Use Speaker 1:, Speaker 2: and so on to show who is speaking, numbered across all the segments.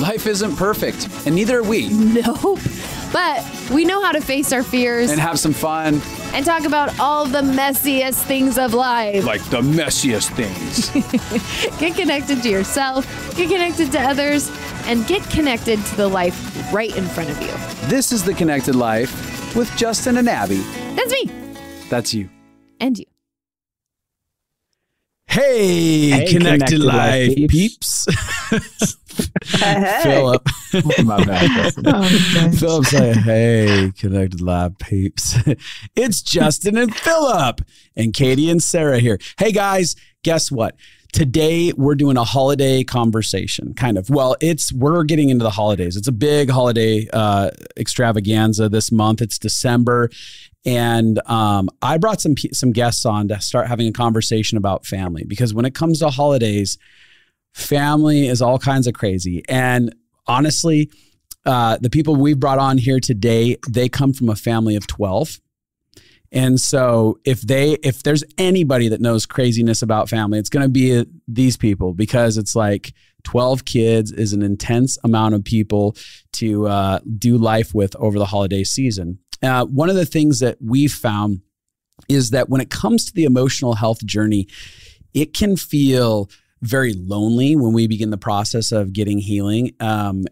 Speaker 1: Life isn't perfect, and neither are we.
Speaker 2: Nope. But we know how to face our fears.
Speaker 1: And have some fun.
Speaker 2: And talk about all the messiest things of life.
Speaker 1: Like the messiest things.
Speaker 2: Get connected to yourself, get connected to others, and get connected to the life right in front of you.
Speaker 1: This is The Connected Life with Justin and Abby.
Speaker 2: That's me.
Speaker 1: That's you.
Speaker 2: And you.
Speaker 1: Hey, Connected Life peeps. Phillip. My bad. Phillip's like, hey, Connected Life peeps. It's Justin and Phillip and Katie and Sarah here. Hey, guys, guess what? Today, we're doing a holiday conversation, kind of. Well, we're getting into the holidays. It's a big holiday extravaganza this month. It's December. And I brought some guests on to start having a conversation about family, because when it comes to holidays, family is all kinds of crazy. And honestly, the people we've brought on here today, they come from a family of 12. And so if there's anybody that knows craziness about family, it's going to be these people, because it's like 12 kids is an intense amount of people to do life with over the holiday season. One of the things that we've found is that when it comes to the emotional health journey, it can feel very lonely when we begin the process of getting healing.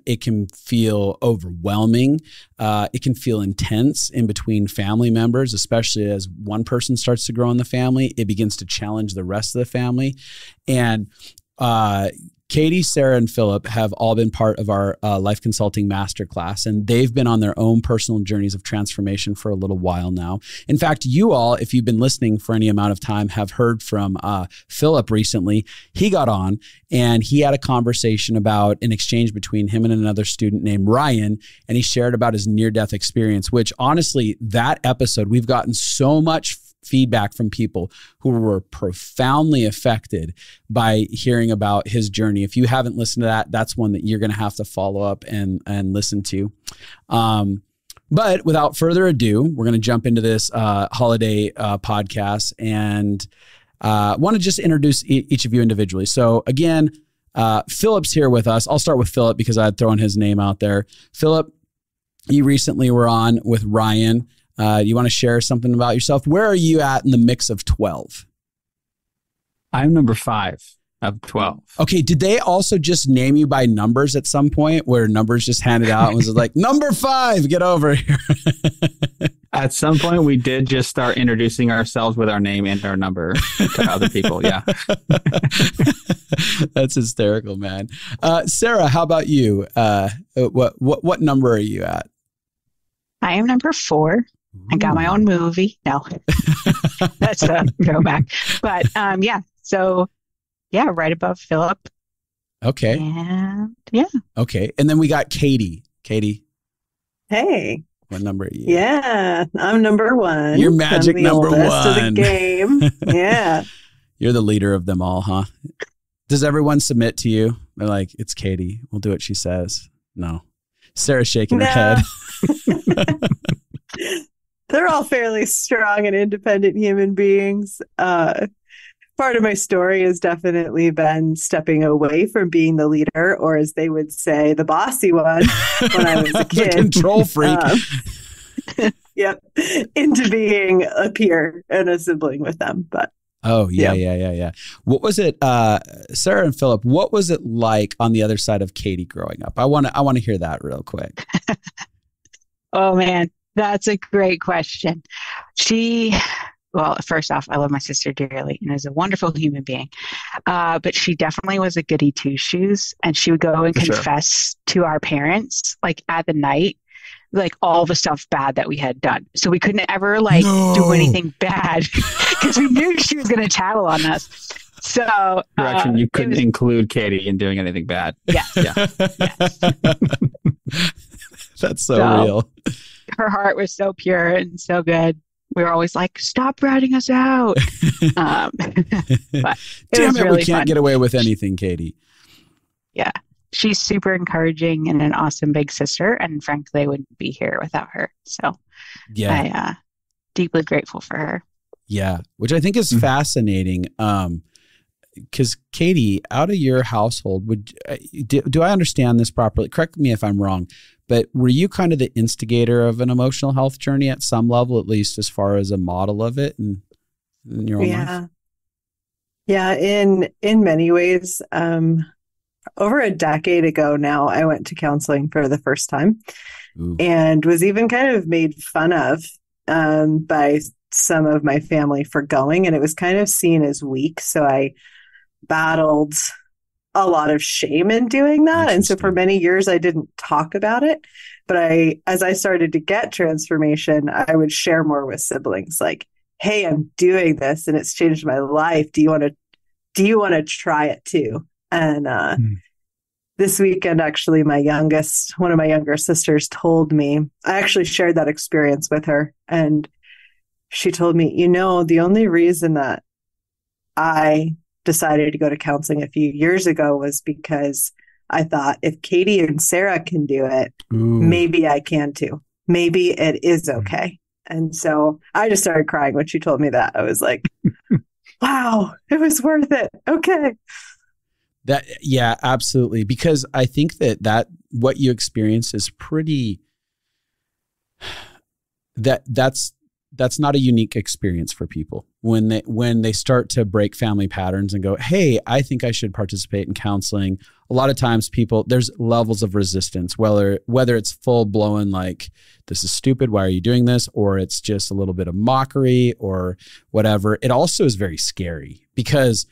Speaker 1: It can feel overwhelming. It can feel intense in between family members, especially as one person starts to grow in the family. It begins to challenge the rest of the family. And Katie, Sarah, and Phillip have all been part of our Life Consulting Masterclass, and they've been on their own personal journeys of transformation for a little while now. In fact, you all, if you've been listening for any amount of time, have heard from Phillip recently. He got on, and he had a conversation about an exchange between him and another student named Ryan, and he shared about his near-death experience, which honestly, that episode, we've gotten so much feedback from people who were profoundly affected by hearing about his journey. If you haven't listened to that, that's one that you're going to have to follow up and listen to. But without further ado, we're going to jump into this holiday podcast, and want to just introduce each of you individually. So again, Phillip's here with us. I'll start with Phillip because I had thrown his name out there. Phillip, you recently were on with Ryan. You want to share something about yourself? Where are you at in the mix of 12?
Speaker 3: I'm number 5 of 12.
Speaker 1: Okay. Did they also just name you by numbers at some point, where numbers just handed out and was like, number 5, get over here?
Speaker 3: At some point, we did just start introducing ourselves with our name and our number to other people. Yeah.
Speaker 1: That's hysterical, man. Sarah, how about you? What number are you at?
Speaker 4: I am number 4. I got my own movie. No, that's a throwback. But yeah, so yeah, right above Phillip.
Speaker 1: Okay.
Speaker 4: And yeah.
Speaker 1: Okay. And then we got Katie. Katie.
Speaker 5: Hey.
Speaker 1: What number are you?
Speaker 5: Yeah, I'm number 1.
Speaker 1: You're magic
Speaker 5: I'm the
Speaker 1: number 1
Speaker 5: of the game. Yeah.
Speaker 1: You're the leader of them all, huh? Does everyone submit to you? They're like, it's Katie. We'll do what she says. No. Sarah's shaking her head.
Speaker 5: They're all fairly strong and independent human beings. Part of my story has definitely been stepping away from being the leader, or as they would say, the bossy one when I was a kid.
Speaker 1: The control freak.
Speaker 5: Yep. Into being a peer and a sibling with them. But
Speaker 1: oh, yeah. What was it, Sarah and Phillip, what was it like on the other side of Katie growing up? I want to hear that real quick.
Speaker 4: Oh, man, that's a great question. Well, first off, I love my sister dearly and is a wonderful human being. But she definitely was a goody two-shoes, and she would go and confess to our parents, like at the night, like all the stuff bad that we had done. So we couldn't ever do anything bad because we knew she was going to tattle on us. So
Speaker 3: correction, you couldn't include Katie in doing anything bad.
Speaker 4: Yeah.
Speaker 3: Yes.
Speaker 1: That's so real.
Speaker 4: Her heart was so pure and so good. We were always like, stop ratting us out. But
Speaker 1: Damn it,
Speaker 4: really
Speaker 1: we can't
Speaker 4: fun.
Speaker 1: get away with anything, Katie.
Speaker 4: Yeah. She's super encouraging and an awesome big sister. And frankly, I wouldn't be here without her. So I'm deeply grateful for her.
Speaker 1: Yeah. Which I think is fascinating. because Katie, out of your household, do I understand this properly? Correct me if I'm wrong, but were you kind of the instigator of an emotional health journey at some level, at least as far as a model of it in your own life?
Speaker 5: Yeah, in many ways. Over a decade ago now, I went to counseling for the first time. Ooh. And was even kind of made fun of by some of my family for going, and it was kind of seen as weak. So I battled a lot of shame in doing that. And so for many years, I didn't talk about it. But as I started to get transformation, I would share more with siblings like, hey, I'm doing this and it's changed my life. Do you want to try it too? And this weekend, actually, one of my younger sisters told me, I actually shared that experience with her. And she told me, the only reason that I decided to go to counseling a few years ago was because I thought if Katie and Sarah can do it, maybe I can too. Maybe it is okay. And so I just started crying when she told me that. I was like, wow, it was worth it. Okay.
Speaker 1: Yeah, absolutely. Because I think that what you experience is pretty, that's not a unique experience for people when they start to break family patterns and go, hey, I think I should participate in counseling. A lot of times there's levels of resistance, whether it's full blown, like, this is stupid, why are you doing this? Or it's just a little bit of mockery or whatever. It also is very scary because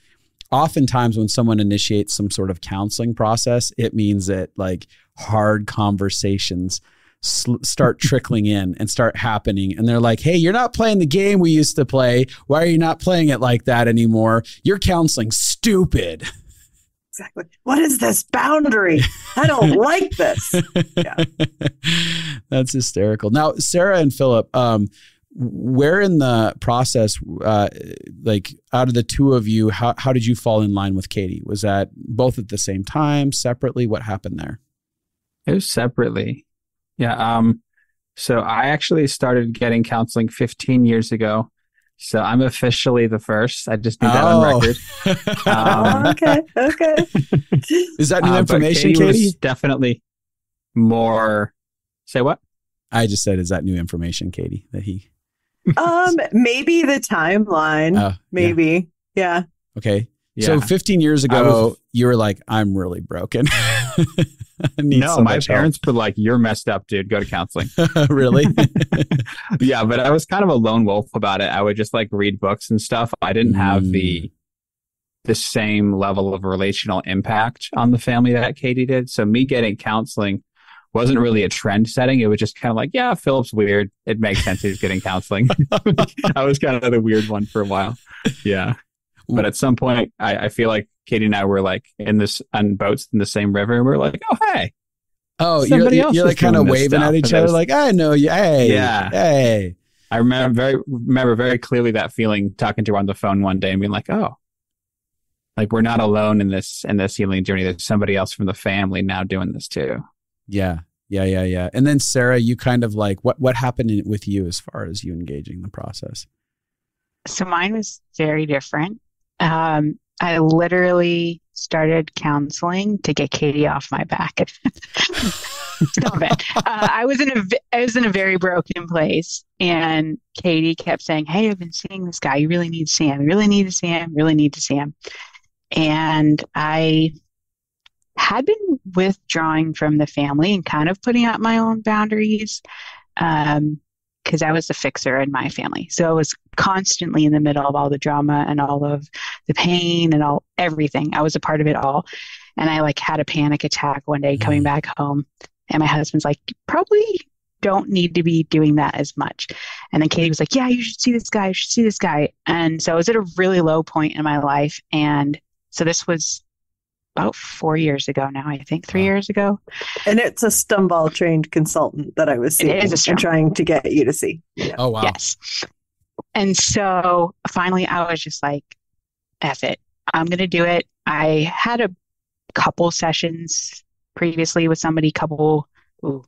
Speaker 1: oftentimes when someone initiates some sort of counseling process, it means that like hard conversations start trickling in and start happening. And they're like, hey, you're not playing the game we used to play. Why are you not playing it like that anymore? Your counseling's stupid.
Speaker 5: Exactly. What is this boundary? I don't like this. Yeah.
Speaker 1: That's hysterical. Now, Sarah and Phillip, where in the process, like out of the two of you, how did you fall in line with Katie? Was that both at the same time, separately? What happened there?
Speaker 3: It was separately. Yeah. So I actually started getting counseling 15 years ago. So I'm officially the first. I just need that on record.
Speaker 5: Okay.
Speaker 1: Is that new information, Katie?
Speaker 3: Was definitely more. Say what?
Speaker 1: I just said, is that new information, Katie, that he...
Speaker 5: Maybe the timeline. Maybe. Yeah.
Speaker 1: Okay. Yeah. So 15 years ago, you were like, I'm really broken.
Speaker 3: No, my parents were like, you're messed up, dude. Go to counseling.
Speaker 1: Really?
Speaker 3: Yeah, but I was kind of a lone wolf about it. I would just like read books and stuff. I didn't have the same level of relational impact on the family that Katie did. So me getting counseling wasn't really a trend setting. It was just kind of like, yeah, Philip's weird. It makes sense he's getting counseling. I was kind of the weird one for a while. Yeah. But at some point, I feel like Katie and I were like on boats in the same river, and we're like, oh, hey.
Speaker 1: Oh, you're like kind of waving at each other, like, I know you. Hey, yeah. Hey.
Speaker 3: I remember very clearly that feeling, talking to her on the phone one day and being like, oh, like we're not alone in this healing journey. There's somebody else from the family now doing this too.
Speaker 1: Yeah. And then Sarah, you kind of like, what happened with you as far as you engaging the process?
Speaker 4: So mine was very different. I literally started counseling to get Katie off my back. Stop it. I was in a very broken place, and Katie kept saying, hey, I've been seeing this guy. You really need to see him. You really need to see him. Really need to see him. And I had been withdrawing from the family and kind of putting out my own boundaries. Because I was the fixer in my family. So I was constantly in the middle of all the drama and all of the pain and everything. I was a part of it all. And I like had a panic attack one day coming back home. And my husband's like, you probably don't need to be doing that as much. And then Katie was like, yeah, you should see this guy. You should see this guy. And so I was at a really low point in my life. And so this was about 4 years ago now, I think 3 years ago.
Speaker 5: And it's a Stumball trained consultant that I was seeing and trying to get you to see.
Speaker 1: Yeah. Oh, wow.
Speaker 4: Yes. And so finally I was just like, F it. I'm going to do it. I had a couple sessions previously with somebody, about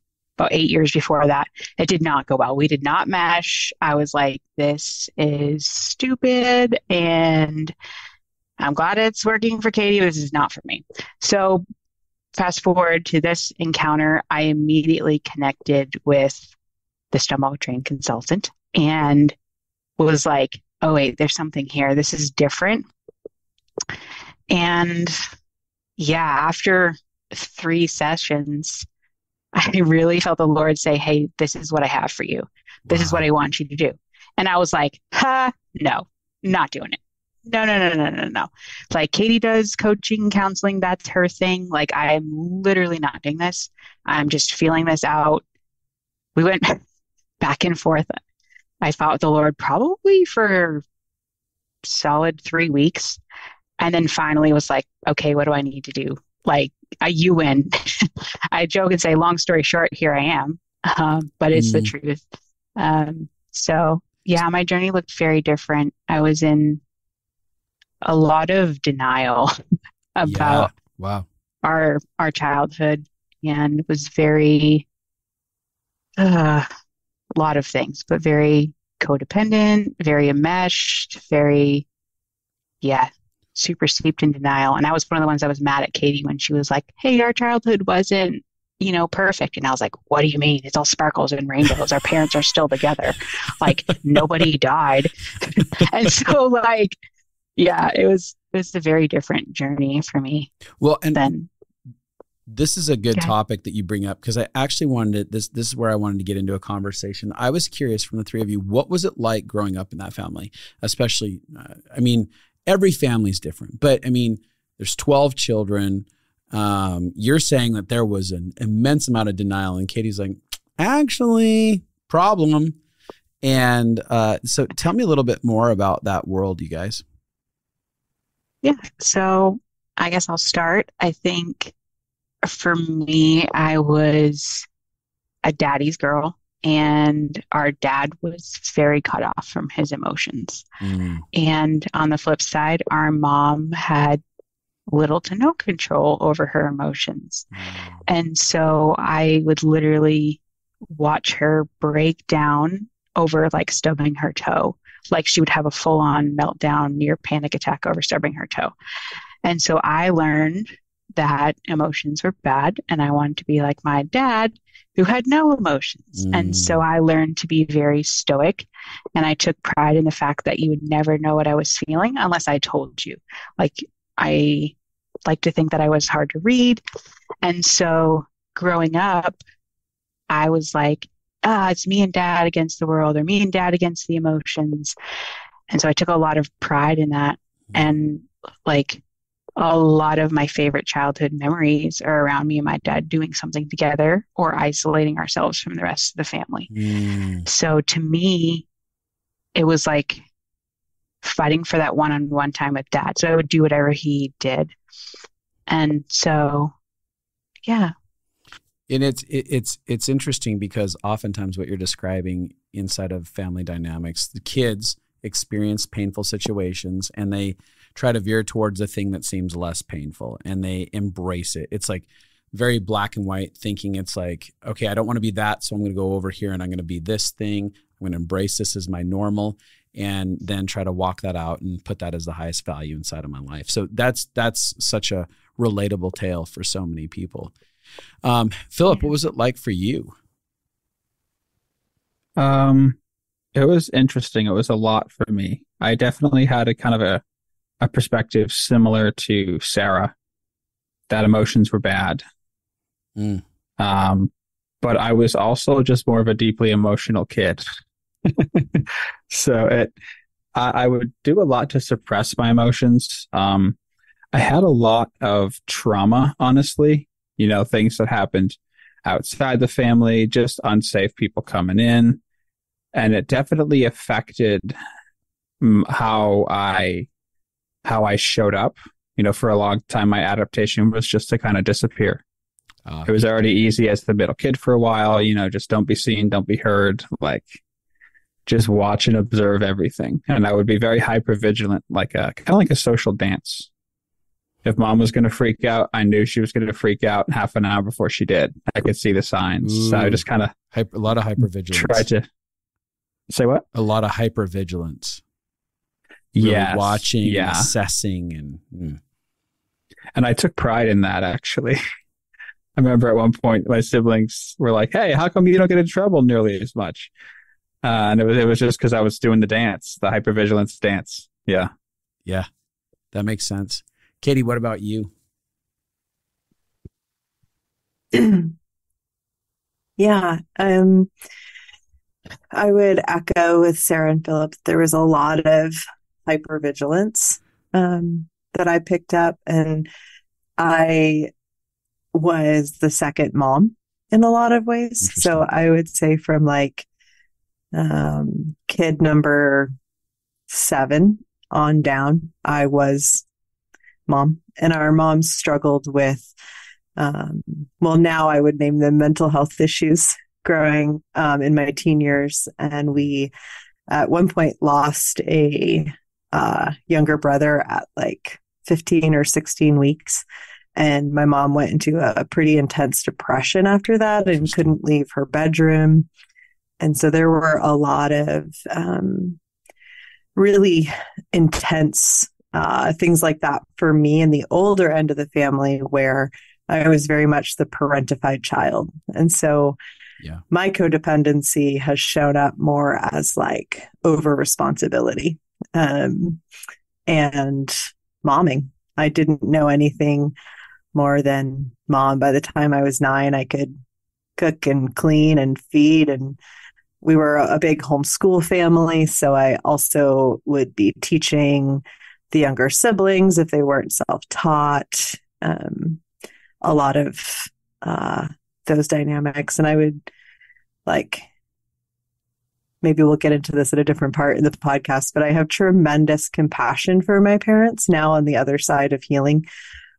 Speaker 4: 8 years before that. It did not go well. We did not mesh. I was like, this is stupid. And I'm glad it's working for Katie. This is not for me. So fast forward to this encounter, I immediately connected with the stomach trained consultant and was like, oh, wait, there's something here. This is different. And yeah, after 3 sessions, I really felt the Lord say, hey, this is what I have for you. This is what I want you to do. And I was like, no, not doing it. No. Like Katie does coaching, counseling. That's her thing. Like I'm literally not doing this. I'm just feeling this out. We went back and forth. I fought with the Lord probably for solid 3 weeks. And then finally was like, okay, what do I need to do? Like you win. I joke and say, long story short, here I am. But it's the truth. So yeah, my journey looked very different. I was in a lot of denial about our childhood, and it was very a lot of things, but very codependent, very enmeshed, very super steeped in denial. And I was one of the ones that was mad at Katie when she was like, hey, our childhood wasn't perfect. And I was like, what do you mean? It's all sparkles and rainbows. Our parents are still together. Like nobody died. And so like, yeah, it was a very different journey for me.
Speaker 1: Well, and then this is a good topic that you bring up, because I actually wanted this is where I wanted to get into a conversation. I was curious from the three of you, what was it like growing up in that family? Especially, every family is different, but there's 12 children. You're saying that there was an immense amount of denial, and Katie's like, actually, problem. And so tell me a little bit more about that world, you guys.
Speaker 4: Yeah. So I guess I'll start. I think for me, I was a daddy's girl, and our dad was very cut off from his emotions. And on the flip side, our mom had little to no control over her emotions. And so I would literally watch her break down over like stubbing her toe. Like she would have a full-on meltdown, near panic attack over stubbing her toe. And so I learned that emotions were bad, and I wanted to be like my dad, who had no emotions. And so I learned to be very stoic, and I took pride in the fact that you would never know what I was feeling unless I told you. Like I like to think that I was hard to read. And so growing up, I was like, it's me and dad against the world, or me and dad against the emotions. And so I took a lot of pride in that. And like a lot of my favorite childhood memories are around me and my dad doing something together or isolating ourselves from the rest of the family. So to me, it was like fighting for that one-on-one time with dad. So I would do whatever he did. And so, yeah.
Speaker 1: And it's interesting because oftentimes what you're describing inside of family dynamics, the kids experience painful situations and they try to veer towards a thing that seems less painful, and they embrace it. It's like very black and white thinking. It's like, okay, I don't want to be that, so I'm going to go over here and I'm going to be this thing. I'm going to embrace this as my normal, and then try to walk that out and put that as the highest value inside of my life. So that's such a relatable tale for so many people. Phillip, what was it like for you?
Speaker 3: It was interesting. It was a lot for me. I definitely had a kind of a perspective similar to Sarah, that emotions were bad. But I was also just more of a deeply emotional kid. So I would do a lot to suppress my emotions. I had a lot of trauma, honestly, things that happened outside the family, just unsafe people coming in. And it definitely affected how I showed up. For a long time, my adaptation was just to kind of disappear. It was already easy as the middle kid for a while, just don't be seen, don't be heard, like just watch and observe everything. And I would be very hypervigilant, like kind of like a social dance. If mom was going to freak out, I knew she was going to freak out half an hour before she did. I could see the signs.
Speaker 1: Ooh,
Speaker 3: so I just kind of
Speaker 1: a lot of hypervigilance.
Speaker 3: Try to say what?
Speaker 1: A lot of hypervigilance. really watching and assessing
Speaker 3: and I took pride in that, actually. I remember at one point my siblings were like, "Hey, how come you don't get in trouble nearly as much?" And it was just because I was doing the dance, the hypervigilance dance. Yeah.
Speaker 1: Yeah, that makes sense. Katie, what about you?
Speaker 5: Yeah, I would echo with Sarah and Phillip. There was a lot of hypervigilance that I picked up, and I was the second mom in a lot of ways. So I would say from like kid number 7 on down, I was mom, and our moms struggled with, well, now I would name them mental health issues growing in my teen years. And we at one point lost a younger brother at like 15 or 16 weeks. And my mom went into a pretty intense depression after that and couldn't leave her bedroom. And so there were a lot of really intense things like that for me in the older end of the family, where I was very much the parentified child. And so my codependency has shown up more as like over responsibility and momming. I didn't know anything more than mom. By the time I was 9, I could cook and clean and feed, and we were a big homeschool family. So I also would be teaching the younger siblings if they weren't self-taught, a lot of those dynamics. And I would like, maybe we'll get into this at a different part in the podcast, but I have tremendous compassion for my parents now on the other side of healing,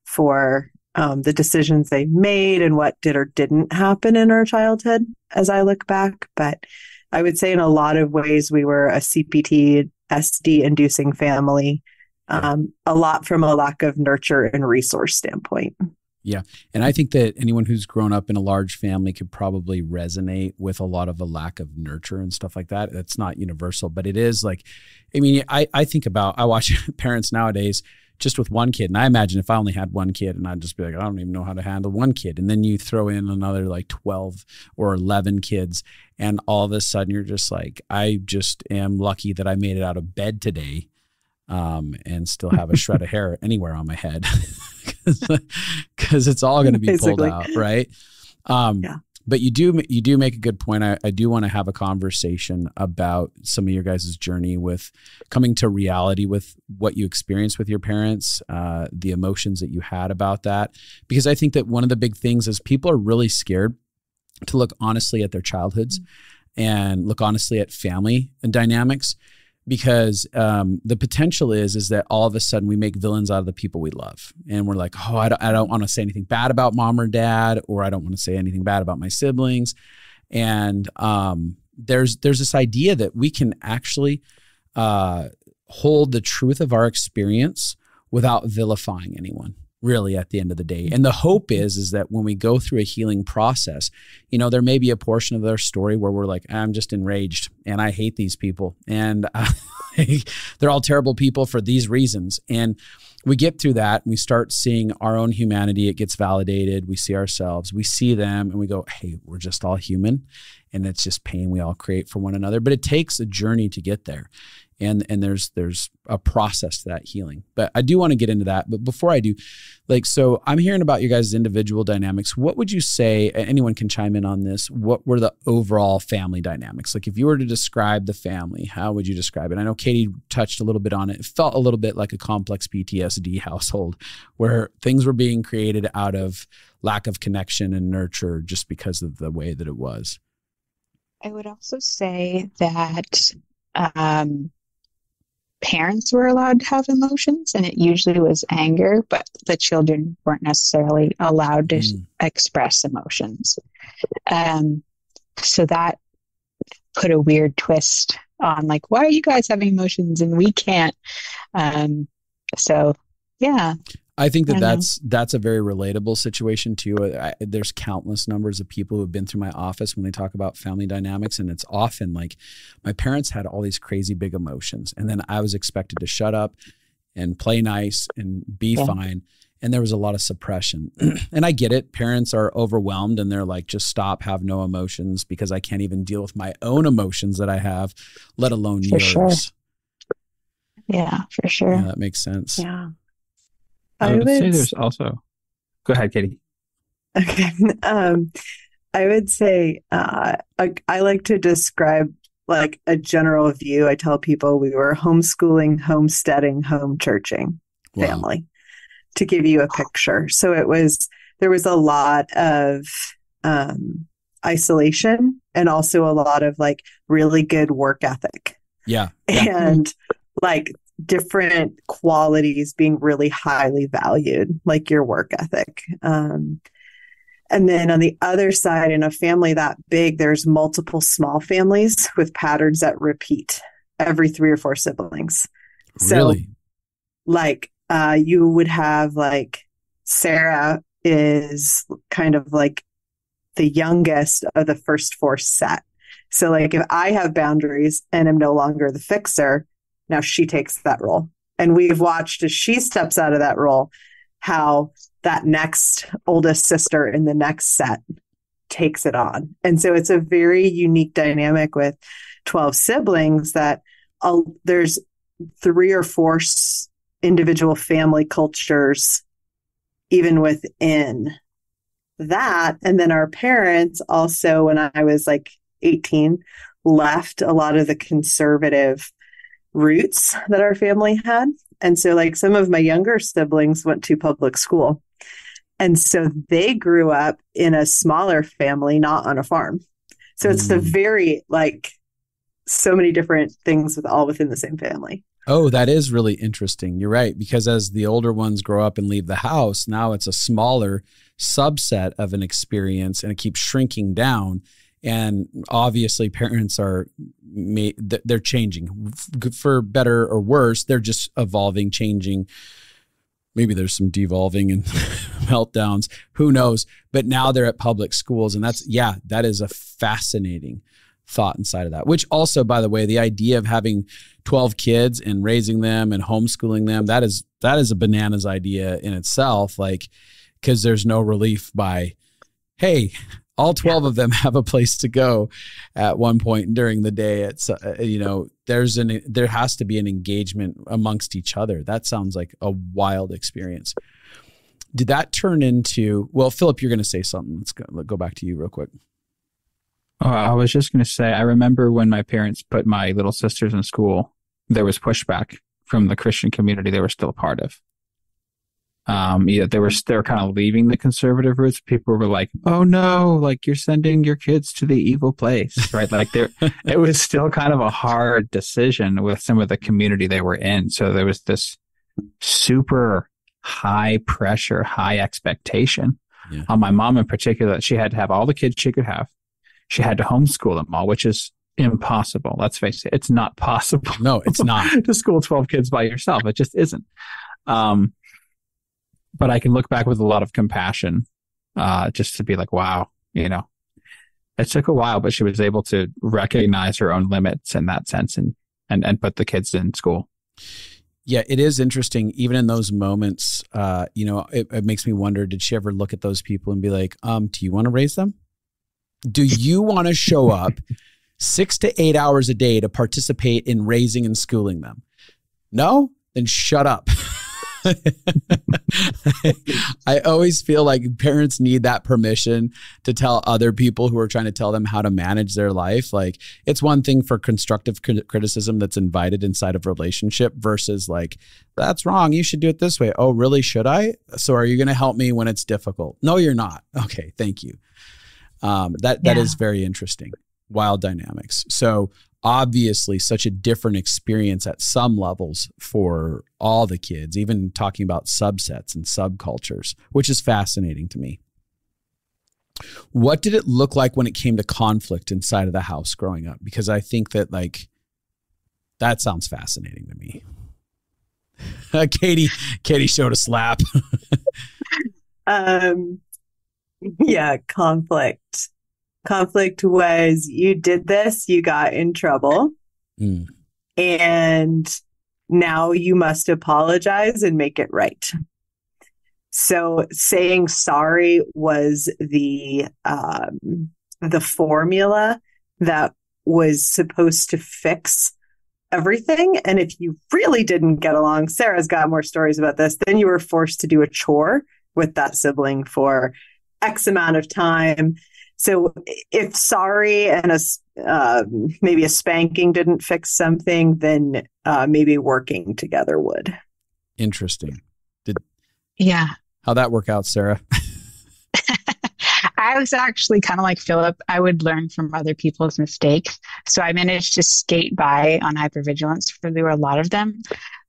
Speaker 5: for the decisions they made and what did or didn't happen in our childhood as I look back. But I would say in a lot of ways, we were a CPT, SD inducing family, a lot from a lack of nurture and resource standpoint.
Speaker 1: Yeah. And I think that anyone who's grown up in a large family could probably resonate with a lot of the lack of nurture and stuff like that. That's not universal, but it is like, I mean, I think about, I watch parents nowadays just with one kid. And I imagine if I only had one kid, and I'd just be like, I don't even know how to handle one kid. And then you throw in another like 12 or 11 kids. And all of a sudden you're just like, I just am lucky that I made it out of bed today. And still have a shred of hair anywhere on my head, because it's all going to be pulled out, right? But you do make a good point. I do want to have a conversation about some of your guys' journey with coming to reality with what you experienced with your parents, the emotions that you had about that. Because I think that one of the big things is people are really scared to look honestly at their childhoods and look honestly at family and dynamics. Because the potential is that all of a sudden we make villains out of the people we love. And we're like, oh, I don't want to say anything bad about mom or dad, or I don't want to say anything bad about my siblings. And there's this idea that we can actually hold the truth of our experience without vilifying anyone, really, at the end of the day. And the hope is that when we go through a healing process, you know, there may be a portion of their story where we're like, I'm just enraged and I hate these people. And they're all terrible people for these reasons. And we get through that and we start seeing our own humanity. It gets validated. We see ourselves, we see them, and we go, hey, we're just all human. And it's just pain we all create for one another. But it takes a journey to get there. And there's a process to that healing. But I do want to get into that. But before I do, like, so I'm hearing about your guys' individual dynamics. What would you say, anyone can chime in on this, what were the overall family dynamics? Like if you were to describe the family, how would you describe it? I know Katie touched a little bit on it. It felt a little bit like a complex PTSD household where things were being created out of lack of connection and nurture just because of the way that it was.
Speaker 4: I would also say that parents were allowed to have emotions, and it usually was anger, but the children weren't necessarily allowed to express emotions. So that put a weird twist on like, why are you guys having emotions and we can't? So yeah.
Speaker 1: I think that's a very relatable situation too. There's countless numbers of people who have been through my office when they talk about family dynamics, and it's often like my parents had all these crazy big emotions, and then I was expected to shut up and play nice and be fine, and there was a lot of suppression. And I get it. Parents are overwhelmed and they're like, just stop, have no emotions, because I can't even deal with my own emotions that I have, let alone yours.
Speaker 4: Sure. Yeah, for sure.
Speaker 1: Yeah, that makes sense.
Speaker 5: Yeah.
Speaker 3: I would say there's also, go ahead, Katie.
Speaker 5: Okay. I would say I like to describe like a general view. I tell people we were homeschooling, homesteading, home churching family, to give you a picture. So there was a lot of isolation and also a lot of like really good work ethic.
Speaker 1: Yeah.
Speaker 5: And like different qualities being really highly valued, like your work ethic. And then on the other side, in a family that big, there's multiple small families with patterns that repeat every 3 or 4 siblings.
Speaker 1: Really?
Speaker 5: So like you would have like Sarah is kind of like the youngest of the first 4 set. So like if I have boundaries and am no longer the fixer, now she takes that role. And we've watched as she steps out of that role, how that next oldest sister in the next set takes it on. And so it's a very unique dynamic with 12 siblings that there's 3 or 4 individual family cultures even within that. And then our parents also, when I was like 18, left a lot of the conservative roots that our family had. And so like some of my younger siblings went to public school. And so they grew up in a smaller family, not on a farm. So it's a very like so many different things all within the same family.
Speaker 1: Oh, that is really interesting. You're right. Because as the older ones grow up and leave the house, now it's a smaller subset of an experience and it keeps shrinking down. And obviously parents they're changing for better or worse. They're just evolving, changing. Maybe there's some devolving and meltdowns, who knows? But now they're at public schools. And that is a fascinating thought inside of that, which also, by the way, the idea of having 12 kids and raising them and homeschooling them, that is a bananas idea in itself. Like, because there's no relief by, hey, all 12 of them have a place to go at one point during the day. It's, there has to be an engagement amongst each other. That sounds like a wild experience. Did that turn into, well, Phillip, you're going to say something. Let's go back to you real quick.
Speaker 3: Oh, I was just going to say, I remember when my parents put my little sisters in school, there was pushback from the Christian community they were still a part of. They were kind of leaving the conservative roots. People were like, "Oh no, like you're sending your kids to the evil place," right? Like it was still kind of a hard decision with some of the community they were in. So there was this super high pressure, high expectation on my mom in particular that she had to have all the kids she could have. She had to homeschool them all, which is impossible. Let's face it, it's not possible.
Speaker 1: No, it's not
Speaker 3: to school 12 kids by yourself. It just isn't. But I can look back with a lot of compassion, just to be like, wow, it took a while, but she was able to recognize her own limits in that sense and put the kids in school.
Speaker 1: Yeah, it is interesting. Even in those moments, it makes me wonder, did she ever look at those people and be like, do you want to raise them? Do you want to show up 6 to 8 hours a day to participate in raising and schooling them? No? Then shut up. I always feel like parents need that permission to tell other people who are trying to tell them how to manage their life. Like, it's one thing for constructive criticism that's invited inside of a relationship versus like, that's wrong, you should do it this way. Oh, really? Should I? So are you going to help me when it's difficult? No, you're not. Okay, thank you. That is very interesting. Wild dynamics. So obviously such a different experience at some levels for all the kids, even talking about subsets and subcultures, which is fascinating to me. What did it look like when it came to conflict inside of the house growing up? Because I think that that sounds fascinating to me. Katie showed a slap.
Speaker 5: Yeah, conflict. Conflict was you did this, you got in trouble, and now you must apologize and make it right. So saying sorry was the formula that was supposed to fix everything. And if you really didn't get along, Sarah's got more stories about this, then you were forced to do a chore with that sibling for X amount of time. So if sorry and maybe a spanking didn't fix something, then maybe working together would.
Speaker 1: Interesting.
Speaker 4: Yeah.
Speaker 1: How'd that work out, Sarah?
Speaker 4: I was actually kind of like Phillip. I would learn from other people's mistakes. So I managed to skate by on hypervigilance for there were a lot of them.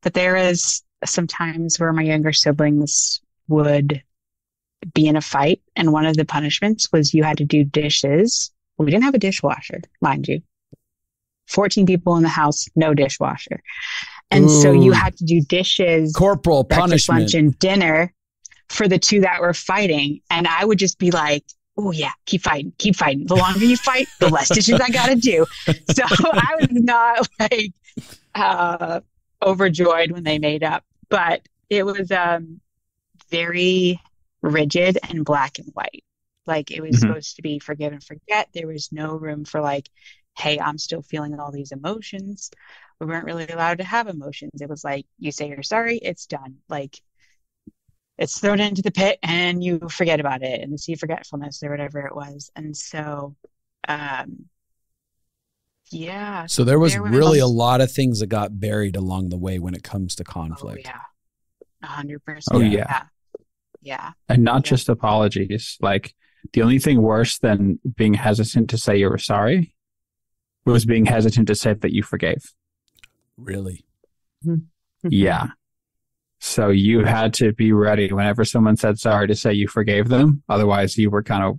Speaker 4: But there is some times where my younger siblings would be in a fight, and one of the punishments was you had to do dishes. Well, we didn't have a dishwasher, mind you. 14 people in the house, no dishwasher. And so you had to do dishes,
Speaker 1: corporal
Speaker 4: breakfast,
Speaker 1: punishment,
Speaker 4: lunch, and dinner for the two that were fighting. And I would just be like, oh yeah, keep fighting, keep fighting. The longer you fight, the less dishes I got to do. So I was not like overjoyed when they made up, but it was very rigid and black and white. Like it was supposed to be forgive and forget. There was no room for like, hey, I'm still feeling all these emotions. We weren't really allowed to have emotions. It was like, you say you're sorry, it's done. Like it's thrown into the pit and you forget about it and the sea of forgetfulness or whatever it was. And so, yeah.
Speaker 1: So there was really a lot of things that got buried along the way when it comes to conflict.
Speaker 4: Oh, yeah. 100%.
Speaker 3: Oh, yeah.
Speaker 4: Yeah.
Speaker 3: And not just apologies. Like the only thing worse than being hesitant to say you were sorry was being hesitant to say that you forgave.
Speaker 1: Really?
Speaker 3: Yeah. So you had to be ready whenever someone said sorry to say you forgave them. Otherwise, you were kind of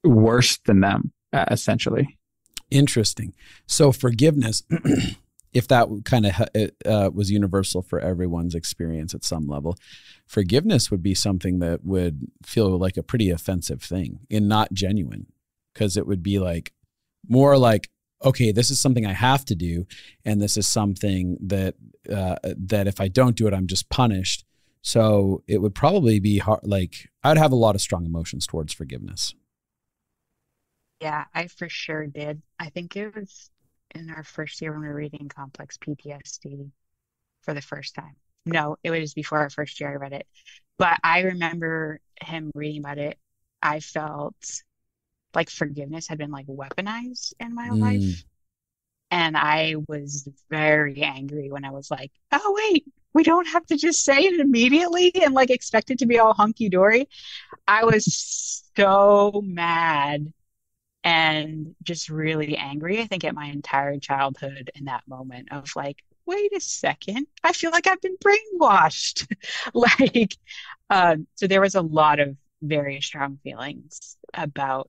Speaker 3: worse than them, essentially.
Speaker 1: Interesting. So forgiveness, if that kind of was universal for everyone's experience at some level, forgiveness would be something that would feel like a pretty offensive thing and not genuine, because it would be like more like, okay, this is something I have to do, and this is something that that if I don't do it, I'm just punished. So it would probably be hard. Like I'd have a lot of strong emotions towards forgiveness.
Speaker 4: Yeah, I for sure did. I think it was in our first year when we were reading Complex PTSD for the first time. No, it was before our first year I read it. But I remember him reading about it. I felt like forgiveness had been like weaponized in my life. And I was very angry when I was like, oh, wait, we don't have to just say it immediately and like expect it to be all hunky dory. I was so mad and just really angry, I think, at my entire childhood in that moment of like, wait a second, I feel like I've been brainwashed. So there was a lot of very strong feelings about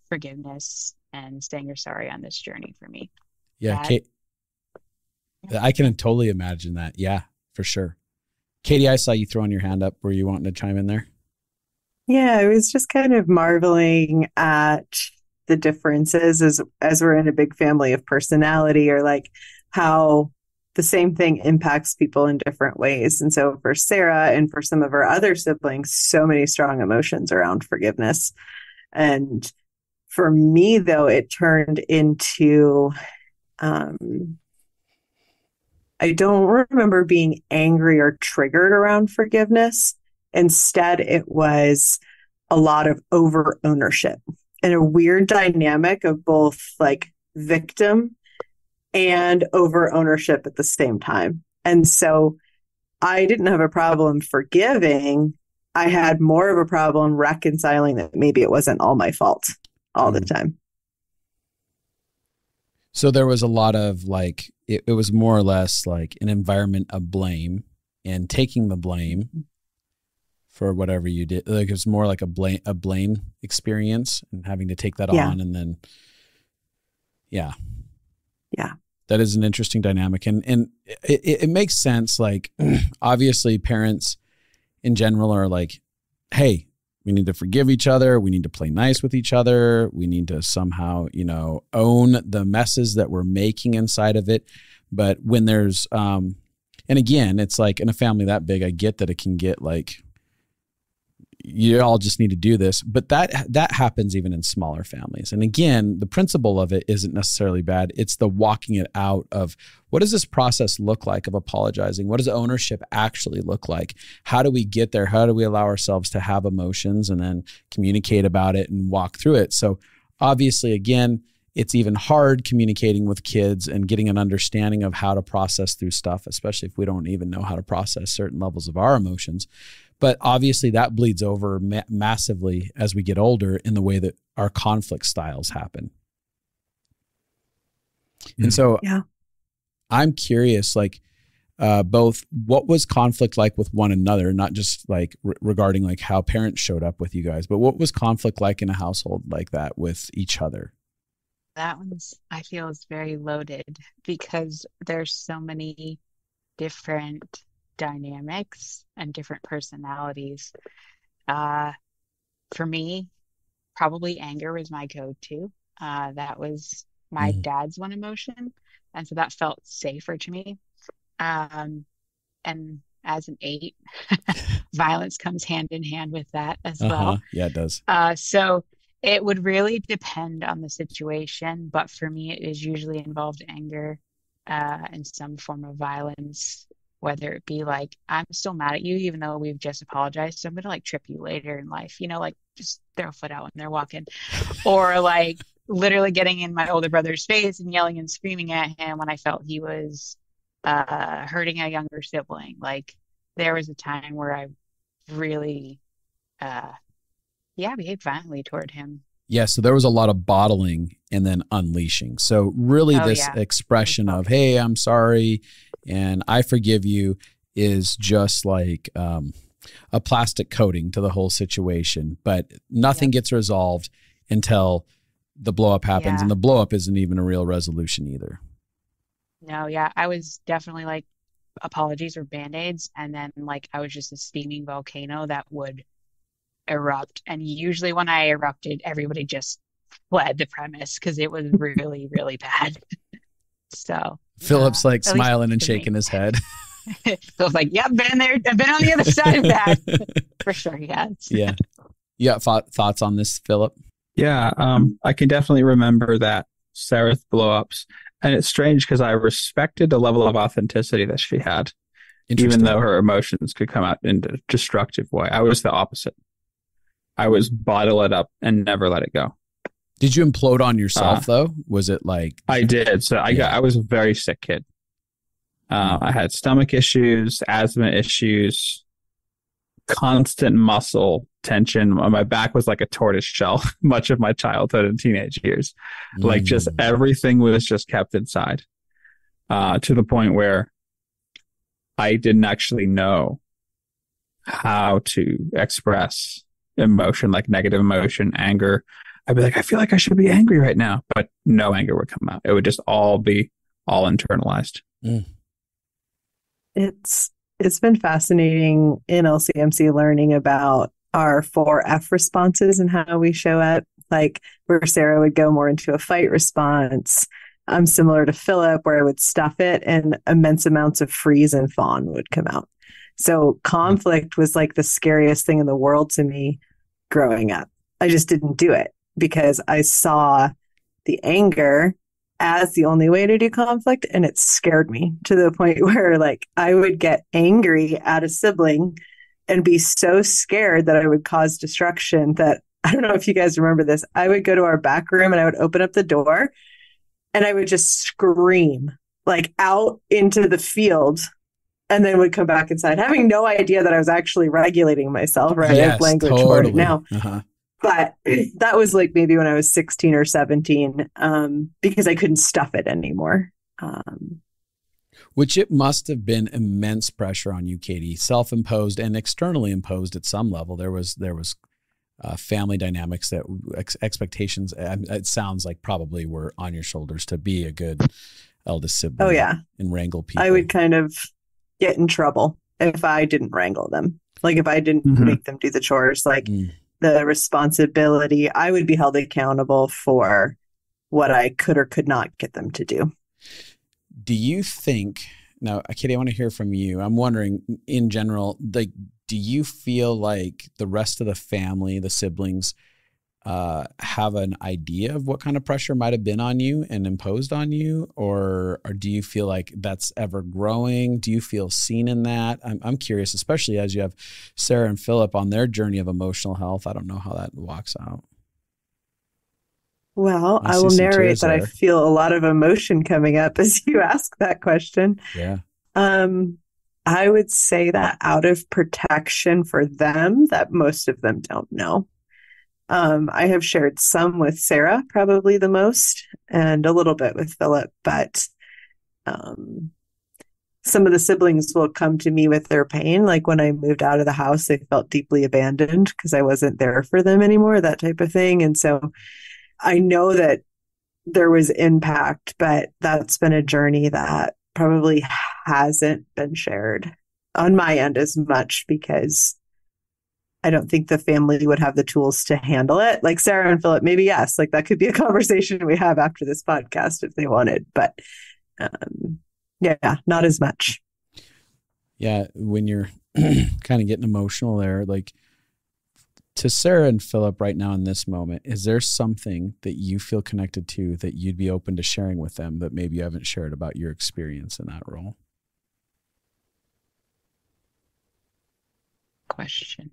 Speaker 4: forgiveness and saying you're sorry on this journey for me.
Speaker 1: Yeah, I can totally imagine that. Yeah, for sure. Katie, I saw you throwing your hand up. Were you wanting to chime in there?
Speaker 5: Yeah, I was just kind of marveling at the differences as we're in a big family of personality, or like how the same thing impacts people in different ways. And so for Sarah and for some of her other siblings, so many strong emotions around forgiveness. And for me, though, it turned into, I don't remember being angry or triggered around forgiveness. Instead, it was a lot of over ownership and a weird dynamic of both like victim and over ownership at the same time. And so I didn't have a problem forgiving. I had more of a problem reconciling that maybe it wasn't all my fault all the time.
Speaker 1: So there was a lot of like, it was more or less like an environment of blame and taking the blame for whatever you did. Like it was more like a blame experience and having to take that on, and then, yeah. That is an interesting dynamic. And it makes sense. Like, obviously parents in general are like, hey, we need to forgive each other. We need to play nice with each other. We need to somehow, own the messes that we're making inside of it. But when there's, and again, it's like in a family that big, I get that it can get like, you all just need to do this, but that happens even in smaller families. And again, the principle of it isn't necessarily bad. It's the walking it out of, what does this process look like of apologizing? What does ownership actually look like? How do we get there? How do we allow ourselves to have emotions and then communicate about it and walk through it? So obviously, again, it's even hard communicating with kids and getting an understanding of how to process through stuff, especially if we don't even know how to process certain levels of our emotions. But obviously that bleeds over massively as we get older in the way that our conflict styles happen. And so I'm curious, like, both what was conflict like with one another, not just like regarding like how parents showed up with you guys, but what was conflict like in a household like that with each other?
Speaker 4: That one's, I feel, is very loaded because there's so many different dynamics and different personalities. For me, probably anger was my go-to. That was my dad's one emotion, and so that felt safer to me. And as an 8, violence comes hand in hand with that as well.
Speaker 1: Yeah, it does.
Speaker 4: So it would really depend on the situation, but for me, it is usually involved anger and some form of violence. Whether it be like, I'm still mad at you, even though we've just apologized, so I'm going to like trip you later in life, like just throw a foot out when they're walking, or like literally getting in my older brother's face and yelling and screaming at him when I felt he was hurting a younger sibling. Like there was a time where I really, behaved violently toward him.
Speaker 1: Yeah, so there was a lot of bottling and then unleashing. So really this expression of, hey, I'm sorry and I forgive you is just like a plastic coating to the whole situation. But nothing gets resolved until the blow up happens. And the blow up isn't even a real resolution either.
Speaker 4: No, I was definitely like, apologies were band-aids. And then like I was just a steaming volcano that would erupt. And usually when I erupted, everybody just fled the premise because it was really, really bad. So
Speaker 1: Philip's like smiling and shaking his head.
Speaker 4: So it's like, been there. I've been on the other side of that. For sure, he has.
Speaker 1: Yeah. You got thoughts on this, Philip?
Speaker 3: Yeah, I can definitely remember that Sarah's blow-ups. And it's strange because I respected the level of authenticity that she had, even though her emotions could come out in a destructive way. I was the opposite. I was bottle it up and never let it go.
Speaker 1: Did you implode on yourself though? Was it like
Speaker 3: I did? So I was a very sick kid. I had stomach issues, asthma issues, constant muscle tension. My back was like a tortoise shell much of my childhood and teenage years. Like just everything was just kept inside to the point where I didn't actually know how to express emotion, like negative emotion, anger. I'd be like, I feel like I should be angry right now, but no anger would come out. It would just all be all internalized.
Speaker 5: It's been fascinating in LCMC learning about our 4F responses and how we show up, like where Sarah would go more into a fight response. I'm similar to Philip, where I would stuff it and immense amounts of freeze and fawn would come out. So conflict was like the scariest thing in the world to me growing up. I just didn't do it because I saw the anger as the only way to do conflict, and it scared me to the point where like I would get angry at a sibling and be so scared that I would cause destruction that, I don't know if you guys remember this, I would go to our back room and I would open up the door and I would just scream like out into the field and then would come back inside, having no idea that I was actually regulating myself, right?
Speaker 1: Yes,
Speaker 5: I have language for it now. But that was like maybe when I was 16 or 17, because I couldn't stuff it anymore.
Speaker 1: Which it must have been immense pressure on you, Katie, self-imposed and externally imposed at some level. There was family dynamics that expectations, it sounds like probably were on your shoulders to be a good eldest sibling.
Speaker 5: Oh, yeah.
Speaker 1: And wrangle people.
Speaker 5: I would kind of get in trouble if I didn't wrangle them. Like if I didn't make them do the chores, like the responsibility, I would be held accountable for what I could or could not get them to do.
Speaker 1: Do you think, now, Katie, I want to hear from you. I'm wondering in general, like, do you feel like the rest of the family, the siblings, have an idea of what kind of pressure might have been on you and imposed on you? Or do you feel like that's ever growing? Do you feel seen in that? I'm curious, especially as you have Sarah and Phillip on their journey of emotional health. I don't know how that walks out.
Speaker 5: Well, I will narrate that I feel a lot of emotion coming up as you ask that question.
Speaker 1: Yeah.
Speaker 5: I would say that out of protection for them, that most of them don't know. I have shared some with Sarah, probably the most, and a little bit with Phillip, but some of the siblings will come to me with their pain. Like when I moved out of the house, they felt deeply abandoned because I wasn't there for them anymore, that type of thing. And so I know that there was impact, but that's been a journey that probably hasn't been shared on my end as much because I don't think the family would have the tools to handle it. Like Sarah and Phillip, maybe yes, like that could be a conversation we have after this podcast if they wanted, but yeah, not as much.
Speaker 1: Yeah, when you're kind of getting emotional there, like to Sarah and Phillip right now in this moment, is there something that you feel connected to that you'd be open to sharing with them that maybe you haven't shared about your experience in that role?
Speaker 4: Question.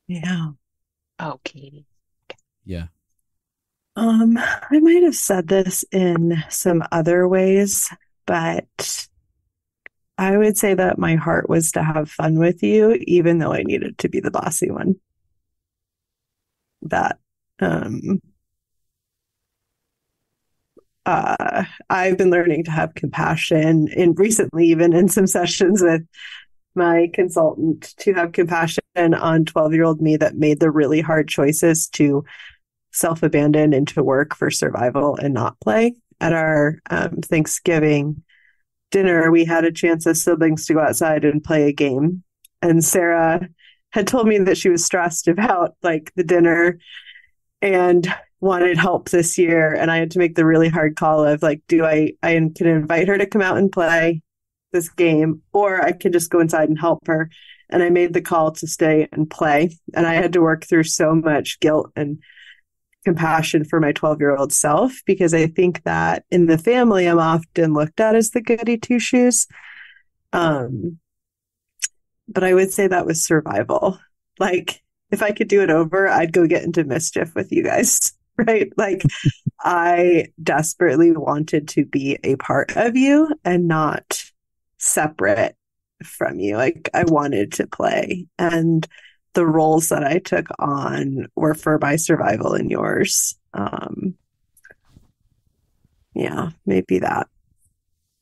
Speaker 5: Yeah.
Speaker 4: Oh, Katie.
Speaker 1: Yeah.
Speaker 5: I might have said this in some other ways, but I would say that my heart was to have fun with you, even though I needed to be the bossy one. That I've been learning to have compassion, and recently, even in some sessions with my consultant, to have compassion on 12-year-old me that made the really hard choices to self-abandon and to work for survival and not play. At our Thanksgiving dinner, we had a chance as siblings to go outside and play a game. And Sarah had told me that she was stressed about like the dinner and wanted help this year. And I had to make the really hard call of like, I can invite her to come out and play this game, or I could just go inside and help her. And I made the call to stay and play. And I had to work through so much guilt and compassion for my 12-year-old self, because I think that in the family, I'm often looked at as the goody two-shoes. But I would say that was survival. Like, if I could do it over, I'd go get into mischief with you guys, right? Like, I desperately wanted to be a part of you and not separate from you. Like, I wanted to play. And the roles that I took on were for my survival and yours. Yeah, maybe that.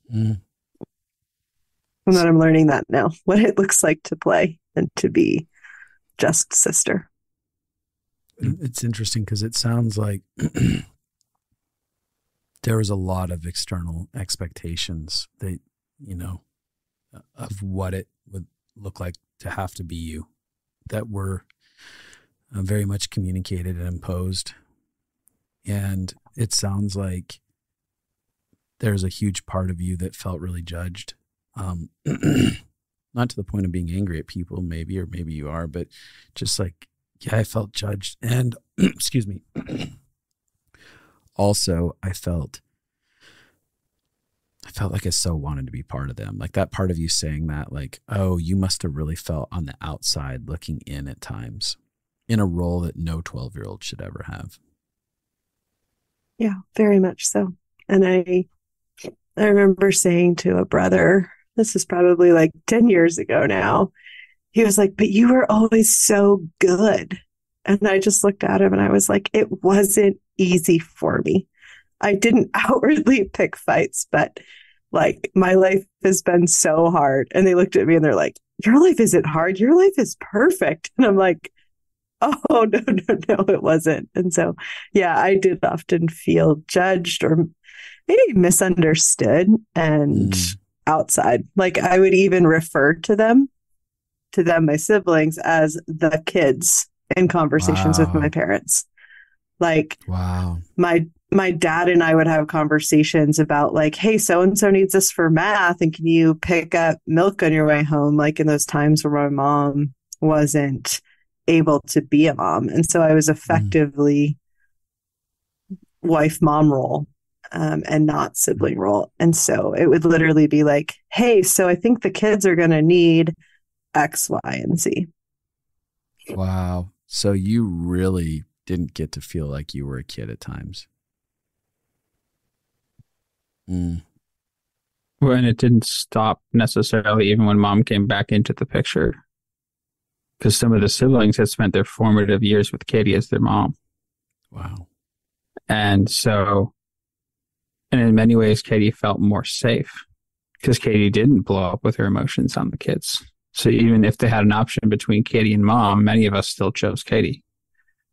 Speaker 5: And that I'm learning that now, what it looks like to play and to be just sister.
Speaker 1: It's interesting because it sounds like there was a lot of external expectations that, you know, of what it would look like to have to be you, that were very much communicated and imposed. And it sounds like there's a huge part of you that felt really judged. Not to the point of being angry at people, maybe, or maybe you are, but just like, yeah, I felt judged. And excuse me. Also, I felt like I so wanted to be part of them. Like that part of you saying that, like, oh, you must have really felt on the outside looking in at times in a role that no 12-year-old should ever have.
Speaker 5: Yeah, very much so. And I remember saying to a brother, this is probably like 10 years ago now, he was like, but you were always so good. And I just looked at him and I was like, it wasn't easy for me. I didn't outwardly pick fights, but like my life has been so hard. And they looked at me and they're like, your life isn't hard. Your life is perfect. And I'm like, oh, no, it wasn't. And so, yeah, I did often feel judged or maybe misunderstood and outside. Like I would even refer to them, my siblings, as the kids in conversations with my parents. Like, my dad and I would have conversations about like, hey, so-and-so needs this for math. And can you pick up milk on your way home? Like in those times where my mom wasn't able to be a mom. And so I was effectively wife mom role and not sibling role. And so it would literally be like, hey, so I think the kids are going to need X, Y, and Z.
Speaker 1: Wow. So you really didn't get to feel like you were a kid at times.
Speaker 3: Well, and it didn't stop necessarily even when mom came back into the picture, because some of the siblings had spent their formative years with Katie as their mom.
Speaker 1: Wow.
Speaker 3: And so, and in many ways, Katie felt more safe because Katie didn't blow up with her emotions on the kids. So even if they had an option between Katie and mom, many of us still chose Katie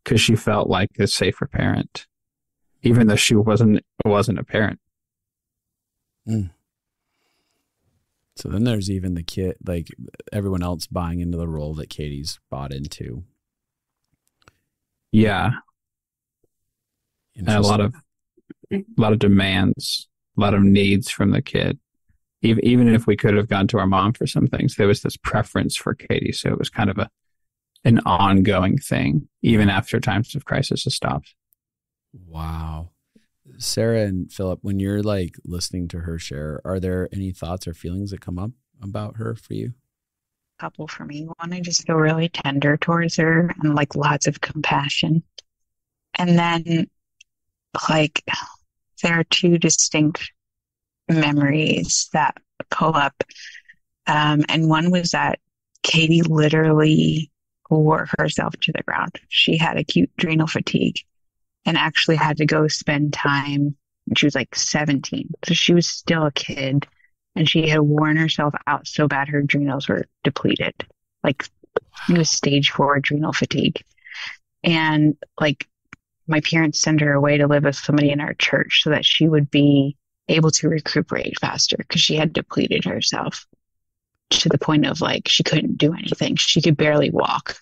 Speaker 3: because she felt like a safer parent, even though she wasn't a parent.
Speaker 1: So then there's even the kid, like everyone else buying into the role that Katie's bought into.
Speaker 3: Yeah. And a lot of demands, a lot of needs from the kid. Even if we could have gone to our mom for some things, there was this preference for Katie. So it was kind of an ongoing thing, even after times of crisis have stopped.
Speaker 1: Wow. Sarah and Phillip, when you're like listening to her share, are there any thoughts or feelings that come up about her for you?
Speaker 4: Couple for me. One, I just feel really tender towards her and like lots of compassion. And then like there are two distinct memories that pull up. And one was that Katie literally wore herself to the ground. She had acute adrenal fatigue and actually had to go spend time. She was like 17. So she was still a kid and she had worn herself out so bad her adrenals were depleted. Like it was stage 4 adrenal fatigue. And like my parents sent her away to live with somebody in our church so that she would be able to recuperate faster because she had depleted herself to the point of like she couldn't do anything. She could barely walk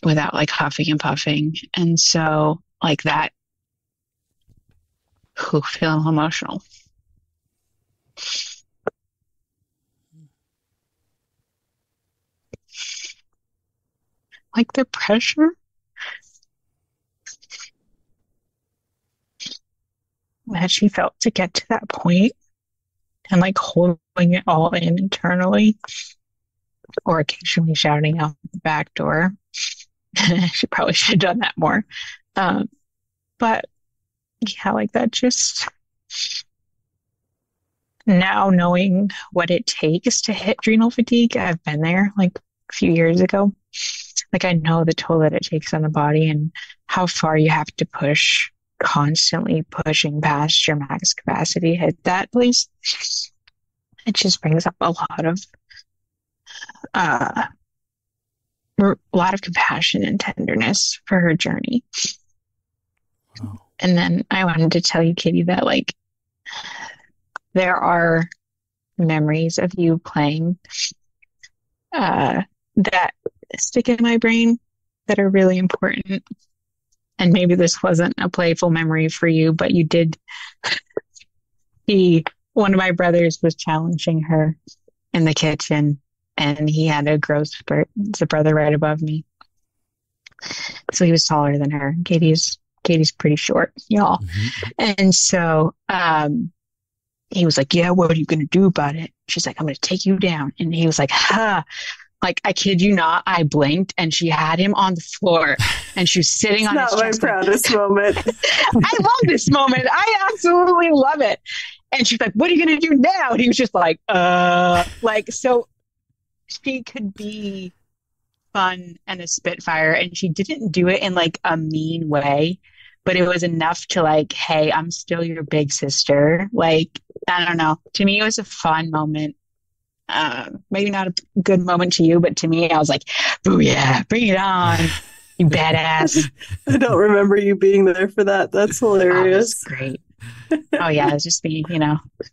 Speaker 4: without like huffing and puffing. And so like that, feeling emotional. Like the pressure that she felt to get to that point and like holding it all in internally or occasionally shouting out the back door. She probably should have done that more. But yeah, like that just now knowing what it takes to hit adrenal fatigue. I've been there like a few years ago. Like I know the toll that it takes on the body and how far you have to push, constantly pushing past your max capacity to hit that place. It just brings up a lot of compassion and tenderness for her journey. Wow. And then I wanted to tell you, Katie, that like there are memories of you playing that stick in my brain that are really important. And maybe this wasn't a playful memory for you, but you did. One of my brothers was challenging her in the kitchen and he had a growth spurt. It's a brother right above me. So he was taller than her. Katie's pretty short, y'all. Mm-hmm. And so he was like, yeah, what are you going to do about it? She's like, I'm going to take you down. And he was like, ha. Like, I kid you not, I blinked and she had him on the floor and she was sitting on his chest.
Speaker 5: Not my proudest moment.
Speaker 4: I love this moment. I absolutely love it. And she's like, what are you going to do now? And he was just like, so she could be fun and a spitfire and she didn't do it in like a mean way, but it was enough to like, hey, I'm still your big sister. Like, I don't know. To me, it was a fun moment. Maybe not a good moment to you, but to me, I was like, "Boo, yeah, bring it on." You badass.
Speaker 5: I don't remember you being there for that. That's hilarious.
Speaker 4: Oh, great. Oh yeah, it's just me,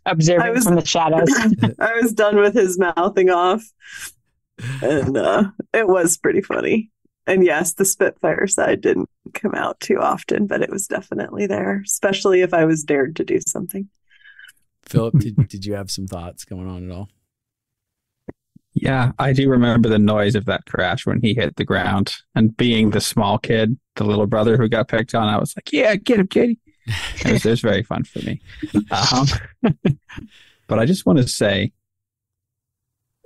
Speaker 4: observing from the shadows.
Speaker 5: I was done with his mouthing off, and it was pretty funny. And yes, the Spitfire side didn't come out too often, but it was definitely there, especially if I was dared to do something.
Speaker 1: Phillip, did you have some thoughts going on at all?
Speaker 3: Yeah, I do remember the noise of that crash when he hit the ground. And being the small kid, the little brother who got picked on, I was like, yeah, get him, Katie. It was very fun for me. But I just want to say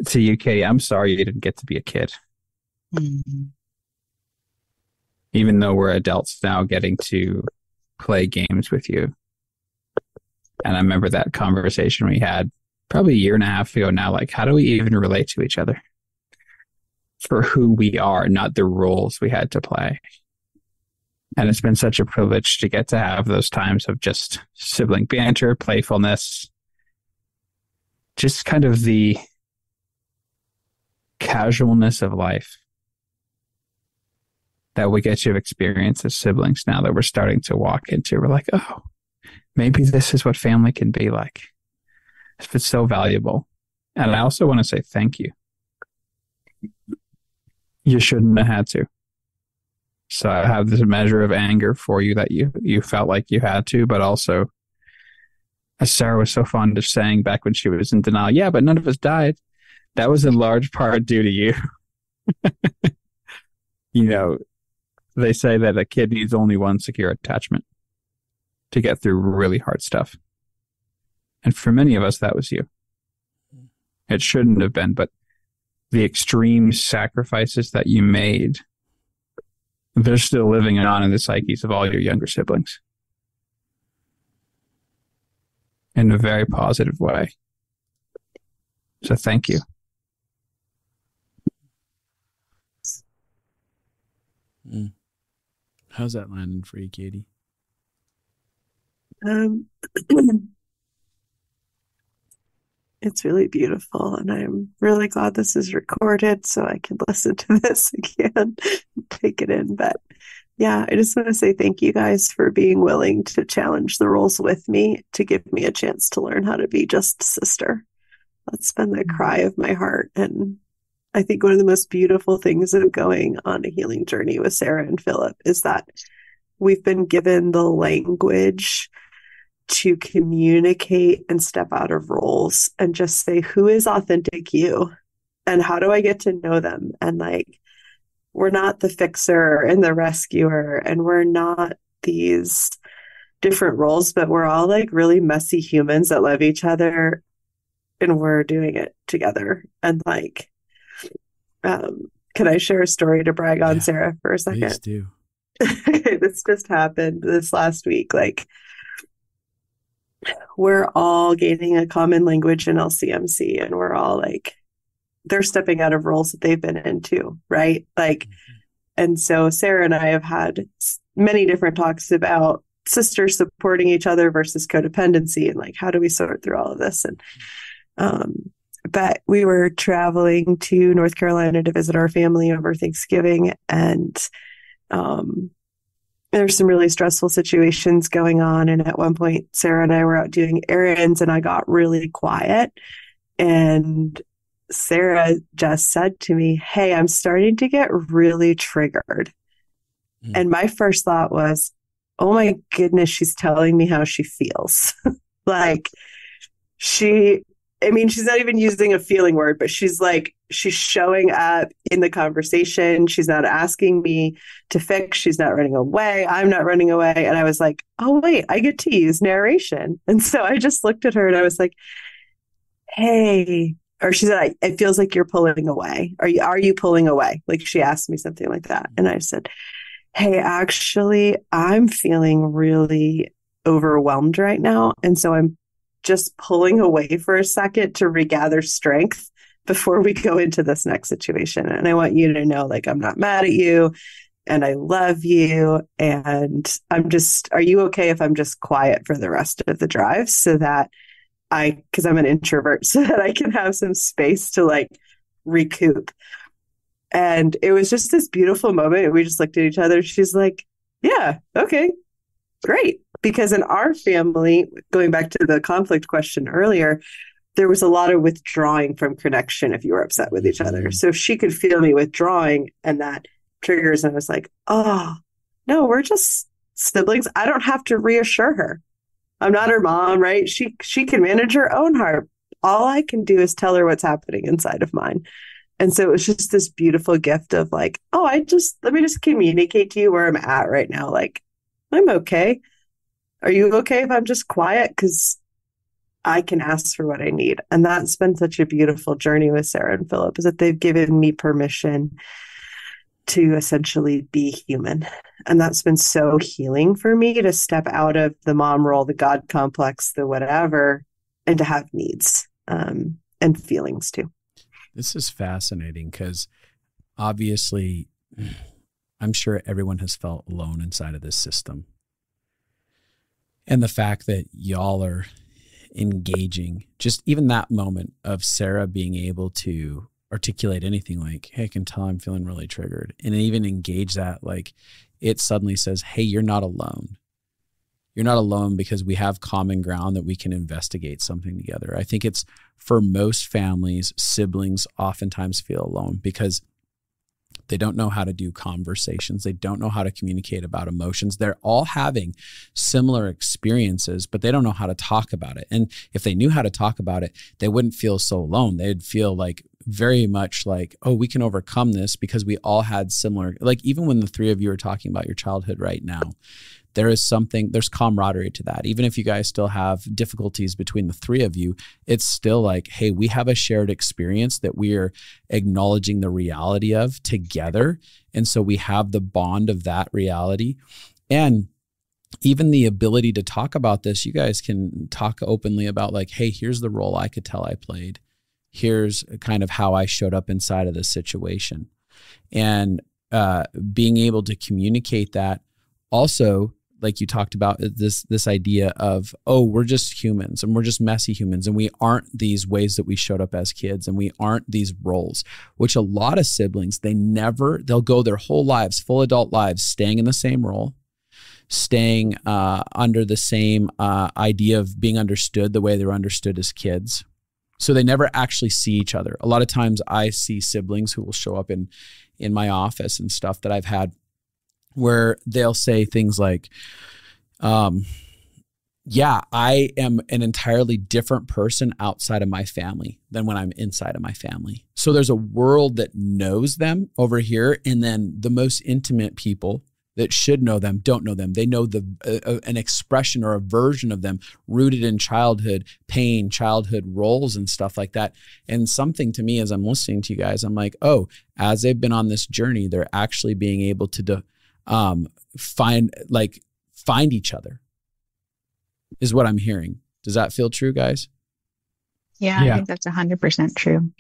Speaker 3: to you, Katie, I'm sorry you didn't get to be a kid.
Speaker 4: Mm-hmm.
Speaker 3: Even though we're adults now getting to play games with you. And I remember that conversation we had probably a year and a half ago now, like, how do we even relate to each other for who we are, not the roles we had to play? And it's been such a privilege to get to have those times of just sibling banter, playfulness, just kind of the casualness of life that we get to experience as siblings now that we're starting to walk into. We're like, oh, maybe this is what family can be like. It's so valuable. And I also want to say thank you. You shouldn't have had to. So I have this measure of anger for you that you felt like you had to, but also, as Sarah was so fond of saying back when she was in denial, yeah, but none of us died. That was in large part due to you. They say that a kid needs only one secure attachment to get through really hard stuff. And for many of us, that was you. It shouldn't have been, but the extreme sacrifices that you made, they're still living on in the psyches of all your younger siblings in a very positive way. So thank you.
Speaker 1: How's that landing for you, Katie?
Speaker 5: It's really beautiful, and I'm really glad this is recorded so I can listen to this again and take it in. But yeah, I just want to say thank you guys for being willing to challenge the roles with me, to give me a chance to learn how to be just sister. That's been the cry of my heart. And I think one of the most beautiful things of going on a healing journey with Sarah and Phillip is that we've been given the language to communicate and step out of roles and just say, who is authentic you? And how do I get to know them? And we're not the fixer and the rescuer, and we're not these different roles, but we're all really messy humans that love each other, and we're doing it together. And can I share a story to brag on Sarah for a second?
Speaker 1: Please do.
Speaker 5: This just happened this last week. We're all gaining a common language in LCMC, and we're all they're stepping out of roles that they've been in too, right? And so Sarah and I have had many different talks about sisters supporting each other versus codependency, and how do we sort through all of this? And but we were traveling to North Carolina to visit our family over Thanksgiving, and there's some really stressful situations going on. And at one point, Sarah and I were out doing errands, and I got really quiet. And Sarah just said to me, hey, I'm starting to get really triggered. And my first thought was, oh my goodness, she's telling me how she feels. She's not even using a feeling word, but she's showing up in the conversation. She's not asking me to fix. She's not running away. I'm not running away. And I was like, oh, wait, I get to use narration. And so I just looked at her and I was like, hey, or she said, it feels like you're pulling away. Are you pulling away? She asked me something like that. And I said, hey, actually, I'm feeling really overwhelmed right now. And so I'm just pulling away for a second to regather strength before we go into this next situation. And I want you to know, I'm not mad at you and I love you. And are you okay if I'm just quiet for the rest of the drive so that because I'm an introvert, so that I can have some space to recoup. And it was just this beautiful moment. We just looked at each other. She's like, yeah, okay, great. Because in our family, going back to the conflict question earlier, there was a lot of withdrawing from connection if you were upset with each other. So she could feel me withdrawing, and that triggers. And I was like, oh, no, we're just siblings. I don't have to reassure her. I'm not her mom, right? She can manage her own heart. All I can do is tell her what's happening inside of mine. And so it was just this beautiful gift of like, oh, let me just communicate to you where I'm at right now. Like, I'm okay. Are you okay if I'm just quiet? Because I can ask for what I need. And that's been such a beautiful journey with Sarah and Phillip, is that they've given me permission to essentially be human. And that's been so healing for me, to step out of the mom role, the God complex, the whatever, and to have needs and feelings too.
Speaker 1: This is fascinating because obviously I'm sure everyone has felt alone inside of this system. And the fact that y'all are engaging, just even that moment of Sarah being able to articulate anything like, hey, I can tell I'm feeling really triggered. And even engage that, like it suddenly says, hey, you're not alone. You're not alone because we have common ground that we can investigate something together. I think it's for most families, siblings oftentimes feel alone because they don't know how to do conversations. They don't know how to communicate about emotions. They're all having similar experiences, but they don't know how to talk about it. And if they knew how to talk about it, they wouldn't feel so alone. They'd feel like very much like, oh, we can overcome this because we all had similar, like even when the three of you are talking about your childhood right now, there's camaraderie to that. Even if you guys still have difficulties between the three of you, it's still like, hey, we have a shared experience that we are acknowledging the reality of together. And so we have the bond of that reality. And even the ability to talk about this, you guys can talk openly about like, hey, here's the role I could tell I played. Here's kind of how I showed up inside of the situation. And being able to communicate that also, like you talked about, this idea of, oh, we're just humans and we're just messy humans and we aren't these ways that we showed up as kids and we aren't these roles, which a lot of siblings, they'll go their whole lives, full adult lives, staying in the same role, staying under the same idea of being understood the way they were understood as kids. So they never actually see each other. A lot of times I see siblings who will show up in my office and stuff that I've had where they'll say things like, yeah, I am an entirely different person outside of my family than when I'm inside of my family. So there's a world that knows them over here, and then the most intimate people that should know them don't know them. They know an expression or a version of them rooted in childhood pain, childhood roles and stuff like that. And something to me as I'm listening to you guys, I'm like, oh, as they've been on this journey, they're actually being able to find each other is what I'm hearing. Does that feel true, guys?
Speaker 4: Yeah, I think that's 100% true.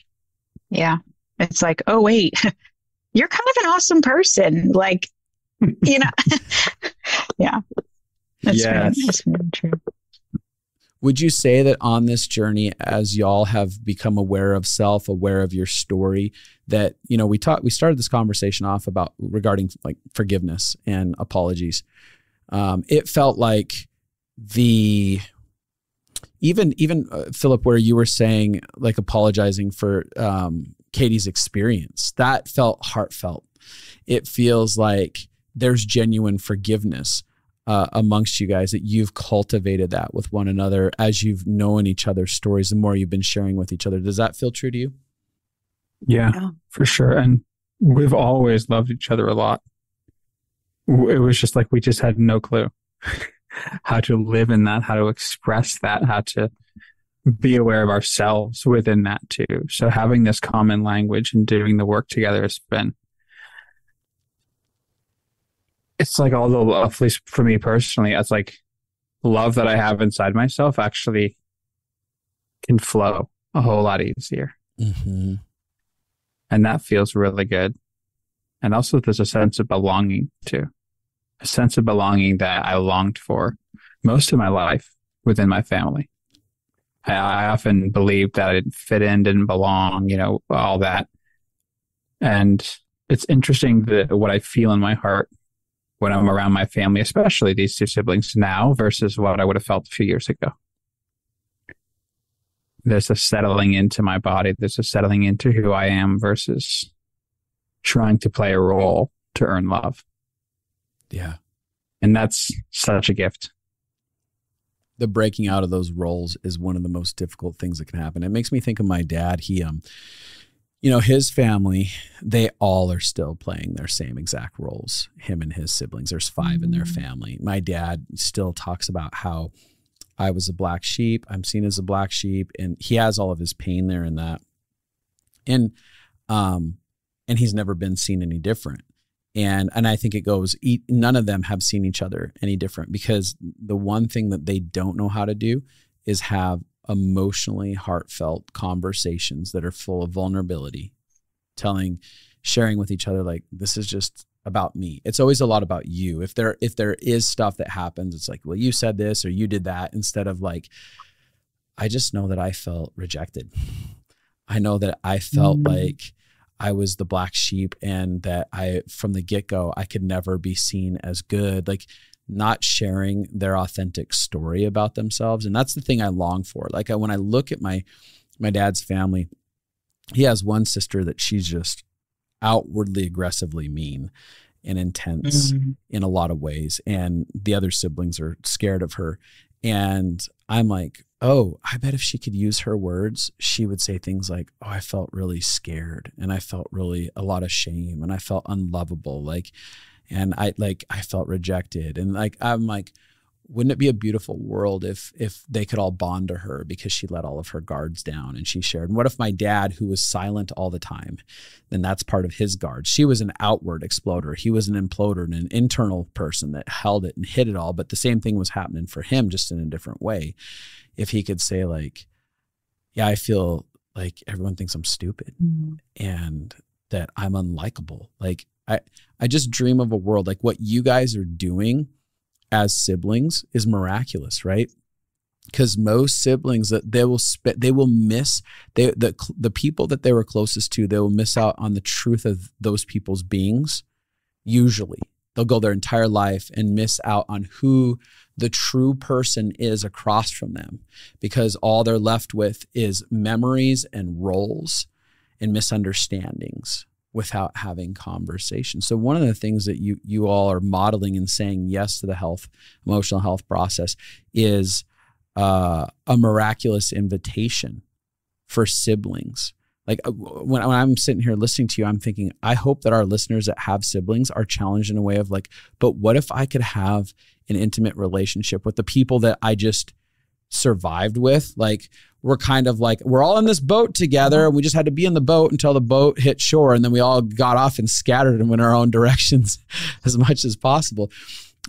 Speaker 4: Yeah. It's like, oh, wait, you're kind of an awesome person. Like, you know, yeah. That's really true.
Speaker 1: Would you say that on this journey, as y'all have become aware of self, aware of your story, that, you know, we started this conversation off regarding like forgiveness and apologies. It felt like even Phillip, where you were saying like apologizing for Katie's experience, that felt heartfelt. It feels like there's genuine forgiveness amongst you guys, that you've cultivated that with one another as you've known each other's stories, the more you've been sharing with each other. Does that feel true to you?
Speaker 3: Yeah, for sure. And we've always loved each other a lot. It was just like we just had no clue how to live in that, how to express that, how to be aware of ourselves within that too. So having this common language and doing the work together has been, it's like all the love, at least for me personally, it's like love that I have inside myself actually can flow a whole lot easier.
Speaker 1: Mm-hmm.
Speaker 3: And that feels really good. And also there's a sense of belonging too. A sense of belonging that I longed for most of my life within my family. I often believed that I didn't fit in, didn't belong, you know, all that. And it's interesting that what I feel in my heart when I'm around my family, especially these two siblings now versus what I would have felt a few years ago. There's a settling into my body. There's a settling into who I am versus trying to play a role to earn love.
Speaker 1: Yeah.
Speaker 3: And that's such a gift.
Speaker 1: The breaking out of those roles is one of the most difficult things that can happen. It makes me think of my dad. He, his family, they all are still playing their same exact roles, him and his siblings. There's 5 in their family. My dad still talks about how I was a black sheep. I'm seen as a black sheep. And he has all of his pain there in that. And he's never been seen any different. And I think it goes, none of them have seen each other any different, because the one thing that they don't know how to do is have emotionally heartfelt conversations that are full of vulnerability, sharing with each other, like, this is just about me. It's always a lot about you. If there is stuff that happens, it's like, well, you said this or you did that, instead of like, I just know that I felt rejected. I know that I felt like I was the black sheep, and that from the get-go, I could never be seen as good, like not sharing their authentic story about themselves. And that's the thing I long for. Like when I look at my dad's family, he has one sister that she's just outwardly aggressively mean and intense in a lot of ways. And the other siblings are scared of her. And I'm like, oh, I bet if she could use her words, she would say things like, oh, I felt really scared, and I felt really a lot of shame, and I felt unlovable. And I felt rejected. And I'm like, wouldn't it be a beautiful world if they could all bond to her because she let all of her guards down and she shared? And what if my dad, who was silent all the time, then that's part of his guard. She was an outward exploder. He was an imploder and an internal person that held it and hid it all. But the same thing was happening for him, just in a different way. If he could say like, yeah, I feel like everyone thinks I'm stupid and that I'm unlikable. Like I just dream of a world like what you guys are doing as siblings is miraculous, right? Because most siblings that they will miss the people that they were closest to, they will miss out on the truth of those people's beings. Usually they'll go their entire life and miss out on who the true person is across from them, because all they're left with is memories and roles and misunderstandings without having conversation. So one of the things that you all are modeling and saying yes to the emotional health process is a miraculous invitation for siblings. Like when I'm sitting here listening to you, I'm thinking, I hope that our listeners that have siblings are challenged in a way of like, but what if I could have an intimate relationship with the people that I just survived with? Like, we're kind of like, we're all in this boat together, and we just had to be in the boat until the boat hit shore, and then we all got off and scattered and went our own directions as much as possible.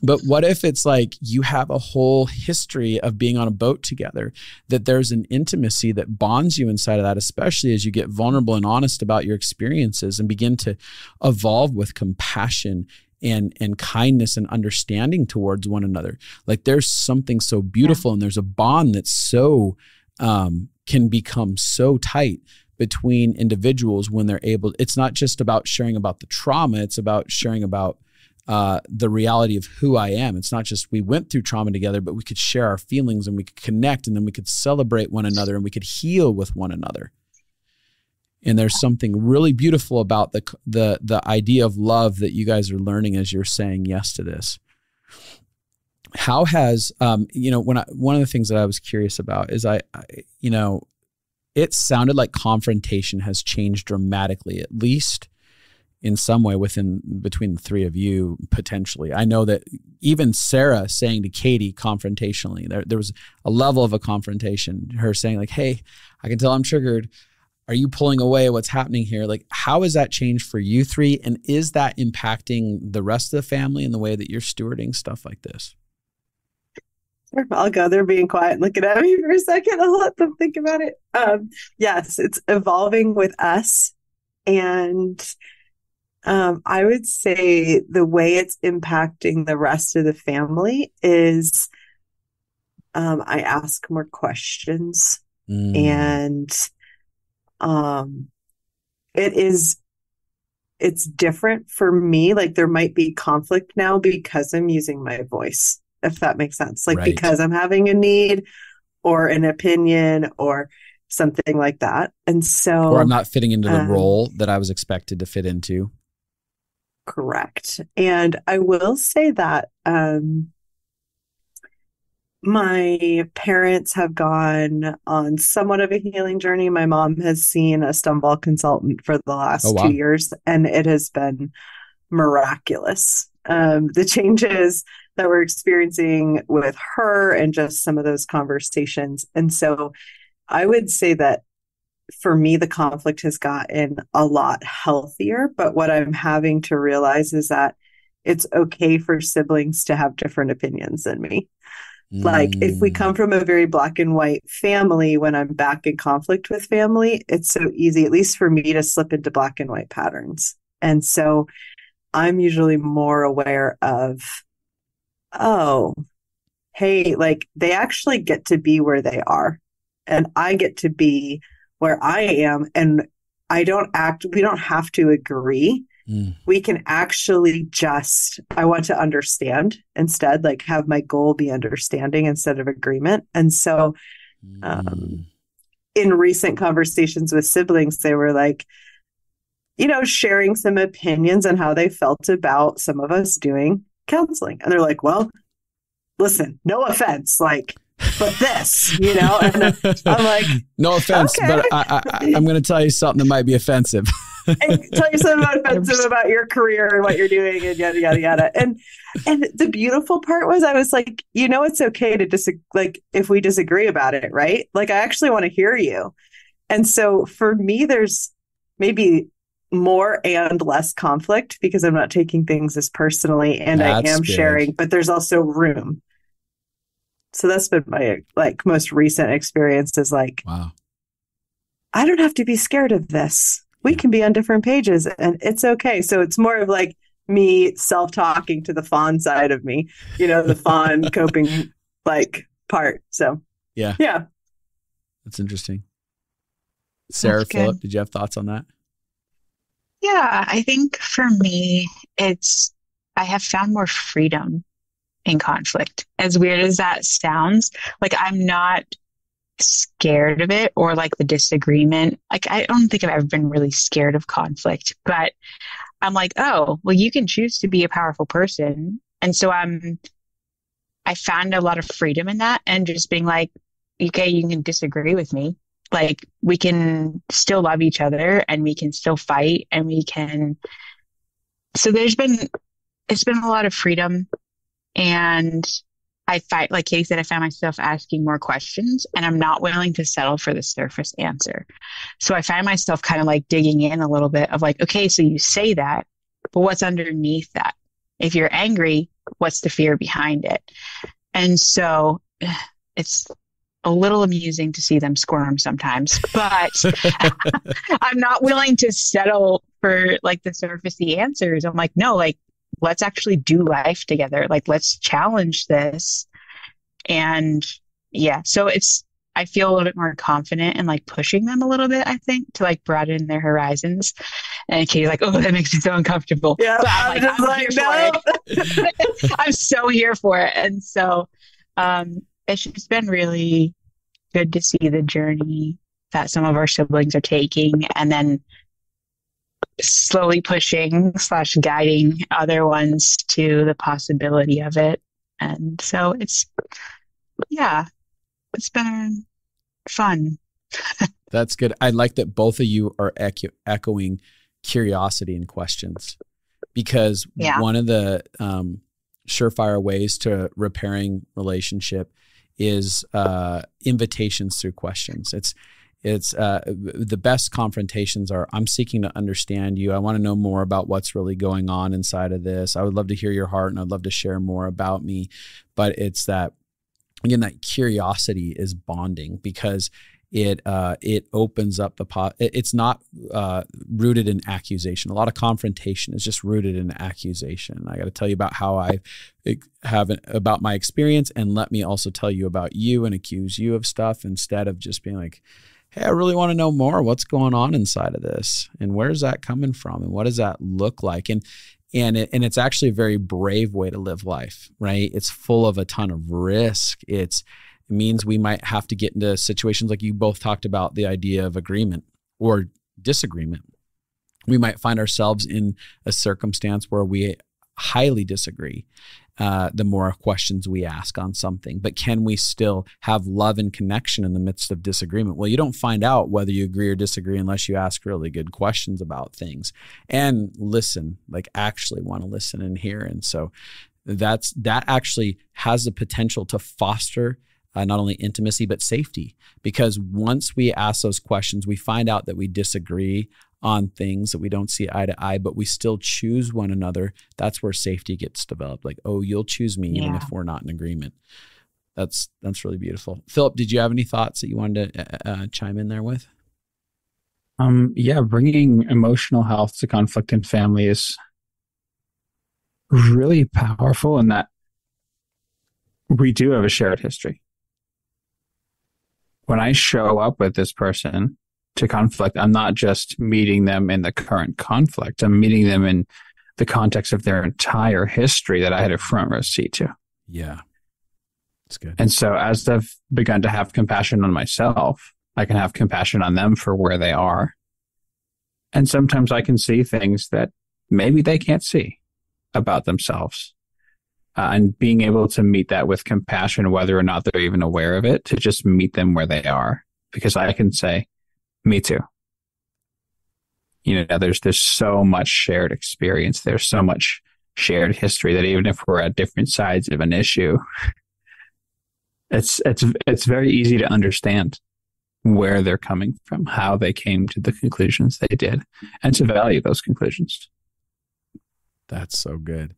Speaker 1: But what if it's like you have a whole history of being on a boat together, that there's an intimacy that bonds you inside of that, especially as you get vulnerable and honest about your experiences and begin to evolve with compassion and kindness and understanding towards one another. Like there's something so beautiful, and there's a bond that's so can become so tight between individuals when they're able. It's not just about sharing about the trauma, it's about sharing about the reality of who I am. It's not just we went through trauma together, but we could share our feelings and we could connect, and then we could celebrate one another and we could heal with one another. And there's something really beautiful about the idea of love that you guys are learning as you're saying yes to this. How has, one of the things that I was curious about is it sounded like confrontation has changed dramatically, at least in some way between the three of you, potentially. I know that even Sarah saying to Katie confrontationally, there was a level of a confrontation, her saying like, hey, I can tell I'm triggered. Are you pulling away? What's happening here? Like, how has that changed for you three? And is that impacting the rest of the family in the way that you're stewarding stuff like this?
Speaker 5: Sure, I'll go. They're being quiet, looking at me for a second. I'll let them think about it. Yes, it's evolving with us. And I would say the way it's impacting the rest of the family is I ask more questions. And it is it's different for me. Like there might be conflict now because I'm using my voice, if that makes sense. Like because I'm having a need or an opinion or something like that. And so,
Speaker 1: or I'm not fitting into the role that I was expected to fit into.
Speaker 5: Correct. And I will say that my parents have gone on somewhat of a healing journey. My mom has seen a stem ball consultant for the last 2 years, and it has been miraculous. The changes that we're experiencing with her and just some of those conversations. And so I would say that for me, the conflict has gotten a lot healthier. But what I'm having to realize is that it's okay for siblings to have different opinions than me. Like if we come from a very black and white family, when I'm back in conflict with family, it's so easy, at least for me, to slip into black and white patterns. And so I'm usually more aware of, oh, hey, like they actually get to be where they are and I get to be where I am. And we don't have to agree. We can actually I want to understand instead, like have my goal be understanding instead of agreement. And so in recent conversations with siblings, they were like, sharing some opinions on how they felt about some of us doing counseling. And they're like, well, listen, no offense, like, but this, and I'm like,
Speaker 1: no offense, okay. But I'm going to tell you something that might be offensive.
Speaker 5: And tell you something offensive about your career and what you're doing and yada, yada, yada. And the beautiful part was I was like, it's okay to disagree, like if we disagree about it, right? Like I actually want to hear you. And so for me, there's maybe more and less conflict because I'm not taking things as personally and I am sharing, but there's also room. So that's been my most recent experience is like, wow, I don't have to be scared of this. We can be on different pages and it's okay. So it's more of like me self-talking to the fawn side of me, the fawn coping part. So yeah.
Speaker 1: That's interesting. Sarah, Phillip, did you have thoughts on that?
Speaker 4: Yeah, I think for me, I have found more freedom in conflict. As weird as that sounds, like I'm not scared of it or like the disagreement. Like I don't think I've ever been really scared of conflict, but I'm like, oh, well, you can choose to be a powerful person. And so I found a lot of freedom in that and just being like, okay, you can disagree with me. Like we can still love each other and we can still fight and so it's been a lot of freedom. And like Katie said, I found myself asking more questions and I'm not willing to settle for the surface answer. So I find myself kind of like digging in a little bit of like, okay, so you say that, but what's underneath that? If you're angry, what's the fear behind it? And so it's a little amusing to see them squirm sometimes, but I'm not willing to settle for like the surfacey answers. I'm like, no, like, let's actually do life together. Like, let's challenge this. And yeah, so I feel a little bit more confident in like pushing them a little bit, I think, to like broaden their horizons. And Katie's like, oh, that makes me so uncomfortable. Yeah, but I'm here for it. I'm so here for it. And so it's just been really good to see the journey that some of our siblings are taking and then slowly pushing / guiding other ones to the possibility of it. And so it's been fun.
Speaker 1: That's good. I like that both of you are echoing curiosity and questions because one of the surefire ways to repairing relationship is invitations through questions. It's the best confrontations are, I'm seeking to understand you. I want to know more about what's really going on inside of this. I would love to hear your heart and I'd love to share more about me. But it's that, again, that curiosity is bonding because it opens up it's not rooted in accusation. A lot of confrontation is just rooted in accusation. I got to tell you about how I have about my experience and let me also tell you about you and accuse you of stuff instead of just being like, hey, I really want to know more. What's going on inside of this? And where's that coming from? And what does that look like? And it's actually a very brave way to live life, right? It's full of a ton of risk. It means we might have to get into situations like you both talked about, the idea of agreement or disagreement. We might find ourselves in a circumstance where we highly disagree. The more questions we ask on something, but can we still have love and connection in the midst of disagreement? Well, you don't find out whether you agree or disagree unless you ask really good questions about things and listen, like actually want to listen and hear. And so that actually has the potential to foster not only intimacy, but safety, because once we ask those questions, we find out that we disagree on things that we don't see eye to eye, but we still choose one another. That's where safety gets developed. Like, oh, you'll choose me even if we're not in agreement. That's really beautiful. Phillip, did you have any thoughts that you wanted to chime in there with?
Speaker 3: Bringing emotional health to conflict in family is really powerful in that we do have a shared history. When I show up with this person to conflict, I'm not just meeting them in the current conflict. I'm meeting them in the context of their entire history that I had a front row seat to.
Speaker 1: Yeah. That's good.
Speaker 3: And so as I've begun to have compassion on myself, I can have compassion on them for where they are. And sometimes I can see things that maybe they can't see about themselves. And being able to meet that with compassion, whether or not they're even aware of it, to just meet them where they are. Because I can say, me too. There's so much shared experience. There's so much shared history that even if we're at different sides of an issue, it's very easy to understand where they're coming from, how they came to the conclusions they did, and to value those conclusions.
Speaker 1: That's so good.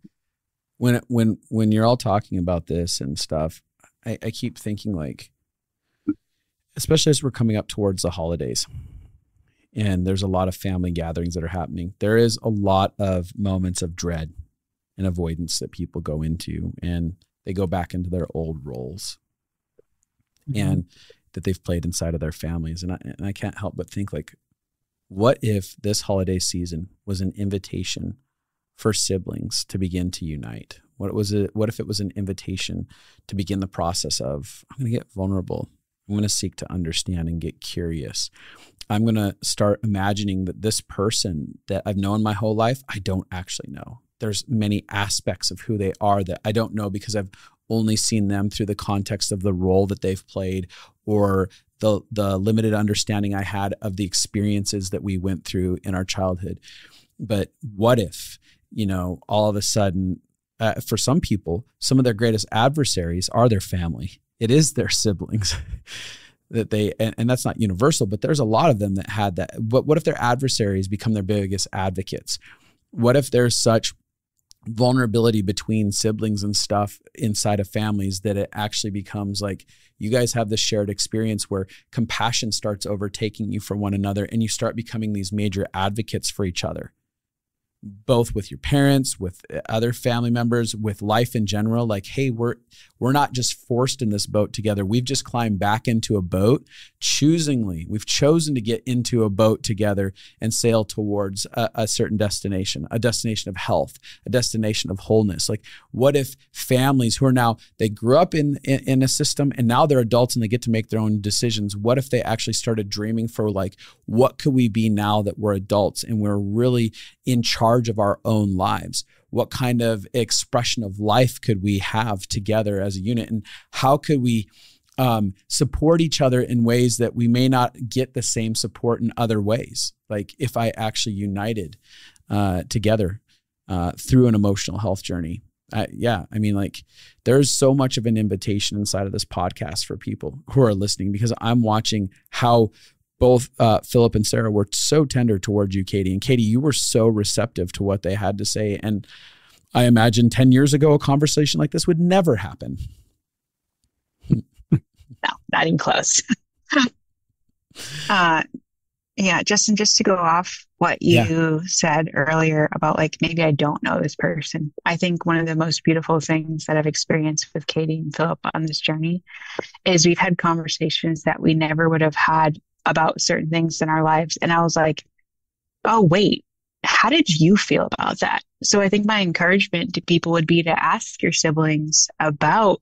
Speaker 1: When you're all talking about this and stuff, I keep thinking, like, especially as we're coming up towards the holidays and there's a lot of family gatherings that are happening, there is a lot of moments of dread and avoidance that people go into, and they go back into their old roles and that they've played inside of their families. And I can't help but think, like, what if this holiday season was an invitation for siblings to begin to unite? What if it was an invitation to begin the process of, I'm going to get vulnerable. I'm going to seek to understand and get curious. I'm going to start imagining that this person that I've known my whole life, I don't actually know. There's many aspects of who they are that I don't know because I've only seen them through the context of the role that they've played or the limited understanding I had of the experiences that we went through in our childhood. But what if, all of a sudden, for some people, some of their greatest adversaries are their family. It is their siblings that and that's not universal, but there's a lot of them that had that. But what if their adversaries become their biggest advocates? What if there's such vulnerability between siblings and stuff inside of families that it actually becomes like you guys have this shared experience where compassion starts overtaking you for one another and you start becoming these major advocates for each other, both with your parents, with other family members, with life in general. Like, hey, we're not just forced in this boat together. We've just climbed back into a boat choosingly. We've chosen to get into a boat together and sail towards a certain destination, a destination of health, a destination of wholeness. Like, what if families who are now, they grew up in a system and now they're adults and they get to make their own decisions. What if they actually started dreaming for, like, what could we be now that we're adults and we're really in charge of our own lives? What kind of expression of life could we have together as a unit? And how could we support each other in ways that we may not get the same support in other ways? Like if I actually united together through an emotional health journey. There's so much of an invitation inside of this podcast for people who are listening, because I'm watching how both Phillip and Sarah were so tender towards you, Katie. And Katie, you were so receptive to what they had to say. And I imagine 10 years ago, a conversation like this would never happen.
Speaker 4: No, not even close. Justin, just to go off what you said earlier about, like, maybe I don't know this person. I think one of the most beautiful things that I've experienced with Katie and Phillip on this journey is we've had conversations that we never would have had about certain things in our lives. And I was like, oh, wait, how did you feel about that? So I think my encouragement to people would be to ask your siblings about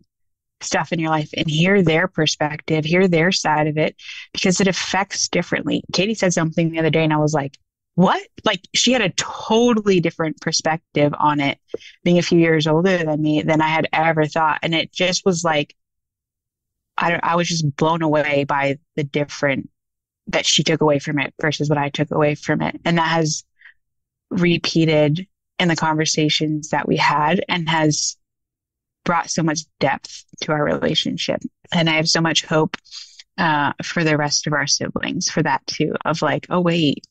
Speaker 4: stuff in your life and hear their perspective, hear their side of it, because it affects differently. Katie said something the other day and I was like, what? Like, she had a totally different perspective on it, being a few years older than me, than I had ever thought. And it just was like, I was just blown away by the different that she took away from it versus what I took away from it. And that has repeated in the conversations that we had and has brought so much depth to our relationship. And I have so much hope for the rest of our siblings for that too, of like, oh, wait,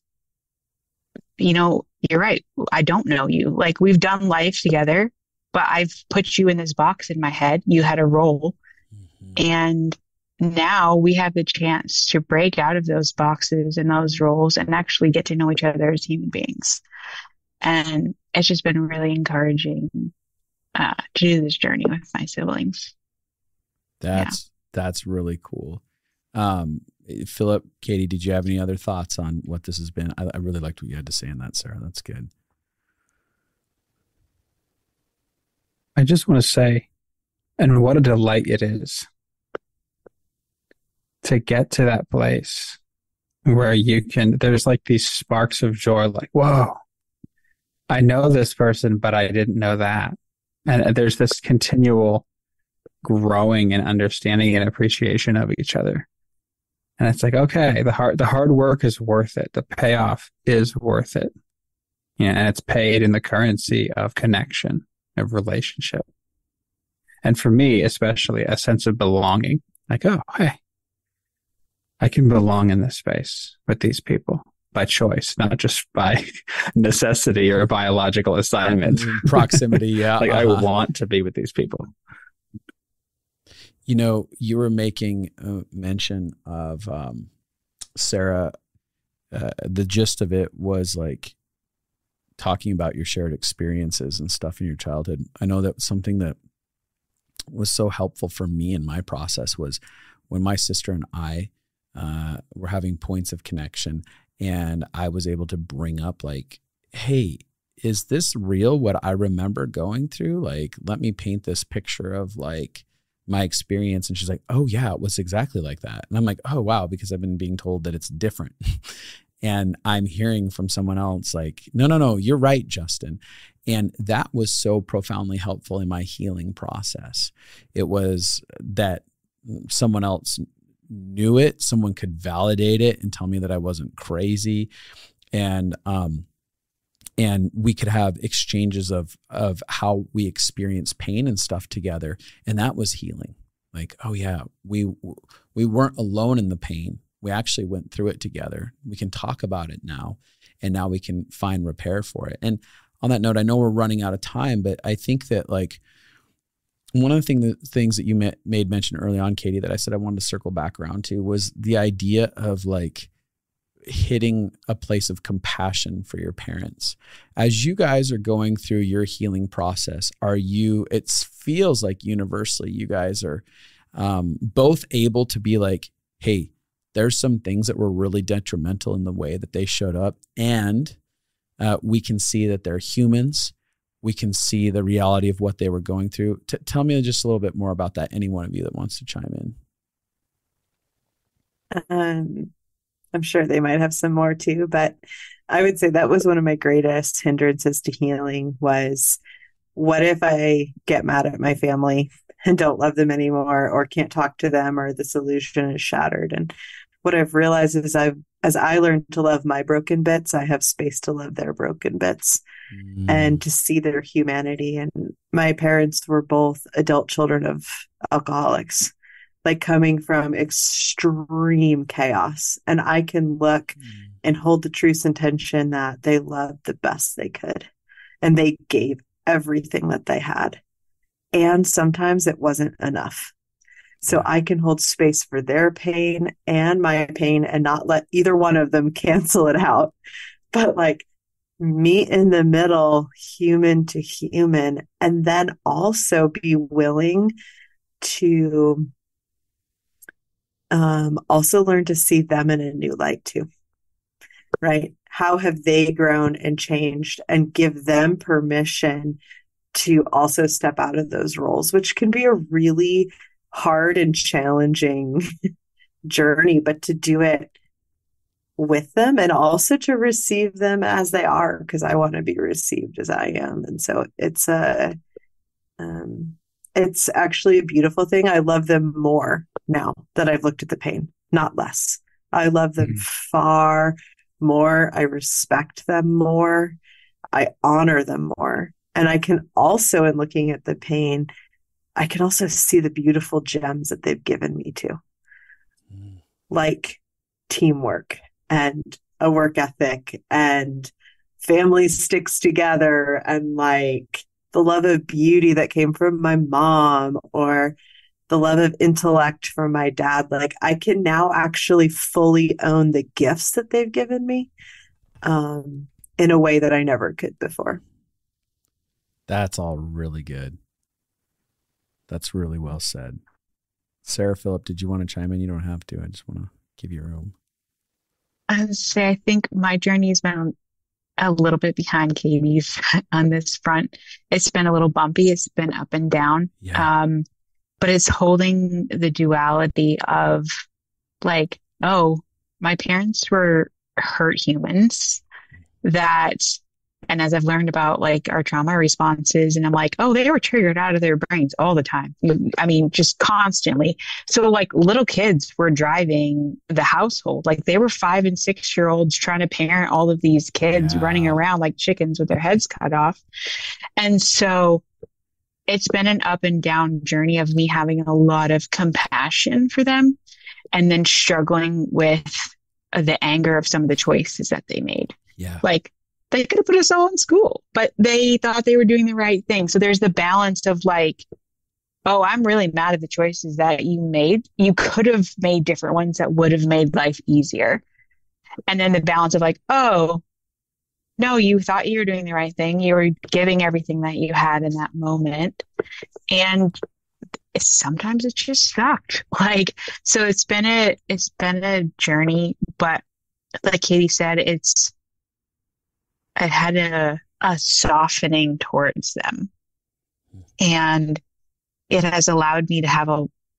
Speaker 4: you know, you're right. I don't know you. Like, we've done life together, but I've put you in this box in my head. You had a role. And now we have the chance to break out of those boxes and those roles and actually get to know each other as human beings. And it's just been really encouraging to do this journey with my siblings.
Speaker 1: That's really cool. Phillip, Katie, did you have any other thoughts on what this has been? I really liked what you had to say on that, Sarah. That's good.
Speaker 3: I just want to say, and what a delight it is to get to that place where you can, there's like these sparks of joy, like, whoa, I know this person, but I didn't know that. And there's this continual growing and understanding and appreciation of each other. And it's like, okay, the hard work is worth it. The payoff is worth it. Yeah, and it's paid in the currency of connection, of relationship. And for me, especially, a sense of belonging. Like, oh, hey, I can belong in this space with these people by choice, not just by necessity or biological assignment.
Speaker 1: Proximity, yeah.
Speaker 3: Like, I want to be with these people.
Speaker 1: You know, you were making mention of Sarah. The gist of it was like talking about your shared experiences and stuff in your childhood. I know that something that was so helpful for me in my process was when my sister and I were having points of connection, and I was able to bring up like, hey, is this real what I remember going through? Like, let me paint this picture of like my experience. And she's like, oh yeah, it was exactly like that. And I'm like, oh wow, because I've been being told that it's different. And I'm hearing from someone else like, no, you're right, Justin. And that was so profoundly helpful in my healing process. It was that someone else knew it, someone could validate it and tell me that I wasn't crazy. And we could have exchanges of how we experience pain and stuff together. And that was healing. Like, oh yeah, we weren't alone in the pain. We actually went through it together. We can talk about it now, and now we can find repair for it. And on that note, I know we're running out of time, but I think that like one of the things that you made mention early on, Katie, that I said I wanted to circle back around to was the idea of like hitting a place of compassion for your parents. As you guys are going through your healing process, it feels like universally you guys are both able to be like, hey, there's some things that were really detrimental in the way that they showed up. And we can see that they're humans. We can see the reality of what they were going through. Tell me just a little bit more about that. Any one of you that wants to chime
Speaker 5: in. I'm sure they might have some more too, but I would say that was one of my greatest hindrances to healing was, what if I get mad at my family and don't love them anymore, or can't talk to them, or the solution is shattered? And what I've realized is as I learn to love my broken bits, I have space to love their broken bits and to see their humanity. And my parents were both adult children of alcoholics, like coming from extreme chaos. And I can look and hold the truth and tension that they loved the best they could. And they gave everything that they had. And sometimes it wasn't enough. So I can hold space for their pain and my pain and not let either one of them cancel it out. But like meet in the middle, human to human, and then also be willing to also learn to see them in a new light too, right? How have they grown and changed, and give them permission to also step out of those roles, which can be a really hard and challenging journey, but to do it with them and also to receive them as they are, because I want to be received as I am. And so it's actually a beautiful thing. I love them more now that I've looked at the pain, not less. I love them far more. I respect them more. I honor them more. And I can also, in looking at the pain, I can also see the beautiful gems that they've given me too, like teamwork and a work ethic and family sticks together, and like the love of beauty that came from my mom, or the love of intellect from my dad. Like I can now actually fully own the gifts that they've given me in a way that I never could before.
Speaker 1: That's all really good. That's really well said. Sarah, Phillip, did you want to chime in? You don't have to. I just want to give you room.
Speaker 4: I would say I think my journey's been a little bit behind Katie's on this front. It's been a little bumpy. It's been up and down.
Speaker 1: Yeah.
Speaker 4: But it's holding the duality of like, oh, my parents were hurt humans that, and as I've learned about like our trauma responses, and I'm like, oh, they were triggered out of their brains all the time. I mean, just constantly. So like little kids were driving the household. Like they were 5 and 6 year olds trying to parent all of these kids running around like chickens with their heads cut off. And so it's been an up and down journey of me having a lot of compassion for them and then struggling with the anger of some of the choices that they made.
Speaker 1: Yeah.
Speaker 4: Like, they could have put us all in school, but they thought they were doing the right thing. So there's the balance of like, oh, I'm really mad at the choices that you made. You could have made different ones that would have made life easier. And then the balance of like, oh, no, you thought you were doing the right thing. You were giving everything that you had in that moment. And sometimes it just sucked. Like, so it's been a journey, but like Katie said, I had a softening towards them. And it has allowed me to have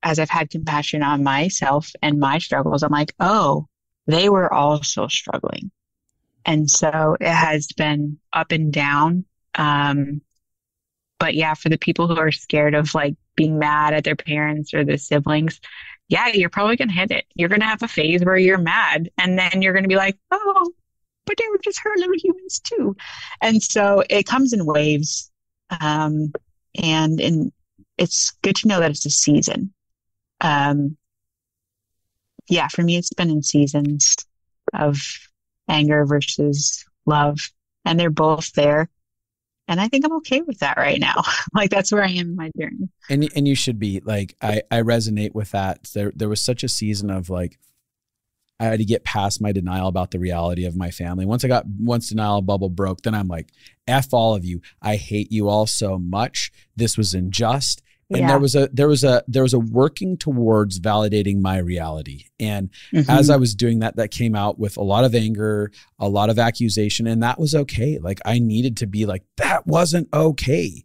Speaker 4: as I've had compassion on myself and my struggles, I'm like, oh, they were also struggling. And so it has been up and down. But yeah, for the people who are scared of like being mad at their parents or the siblings, yeah, you're probably going to hit it. You're going to have a phase where you're mad, and then you're going to be like, oh, but they were just her little humans too. And so it comes in waves. And it's good to know that it's a season. Yeah, for me, it's been in seasons of anger versus love, and they're both there. And I think I'm okay with that right now. Like that's where I am in my journey.
Speaker 1: And you should be. Like, I resonate with that. There was such a season of like, I had to get past my denial about the reality of my family. Once denial bubble broke, then I'm like, F all of you. I hate you all so much. This was unjust. And there was a working towards validating my reality. And as I was doing that, that came out with a lot of anger, a lot of accusation, and that was okay. Like I needed to be like, that wasn't okay.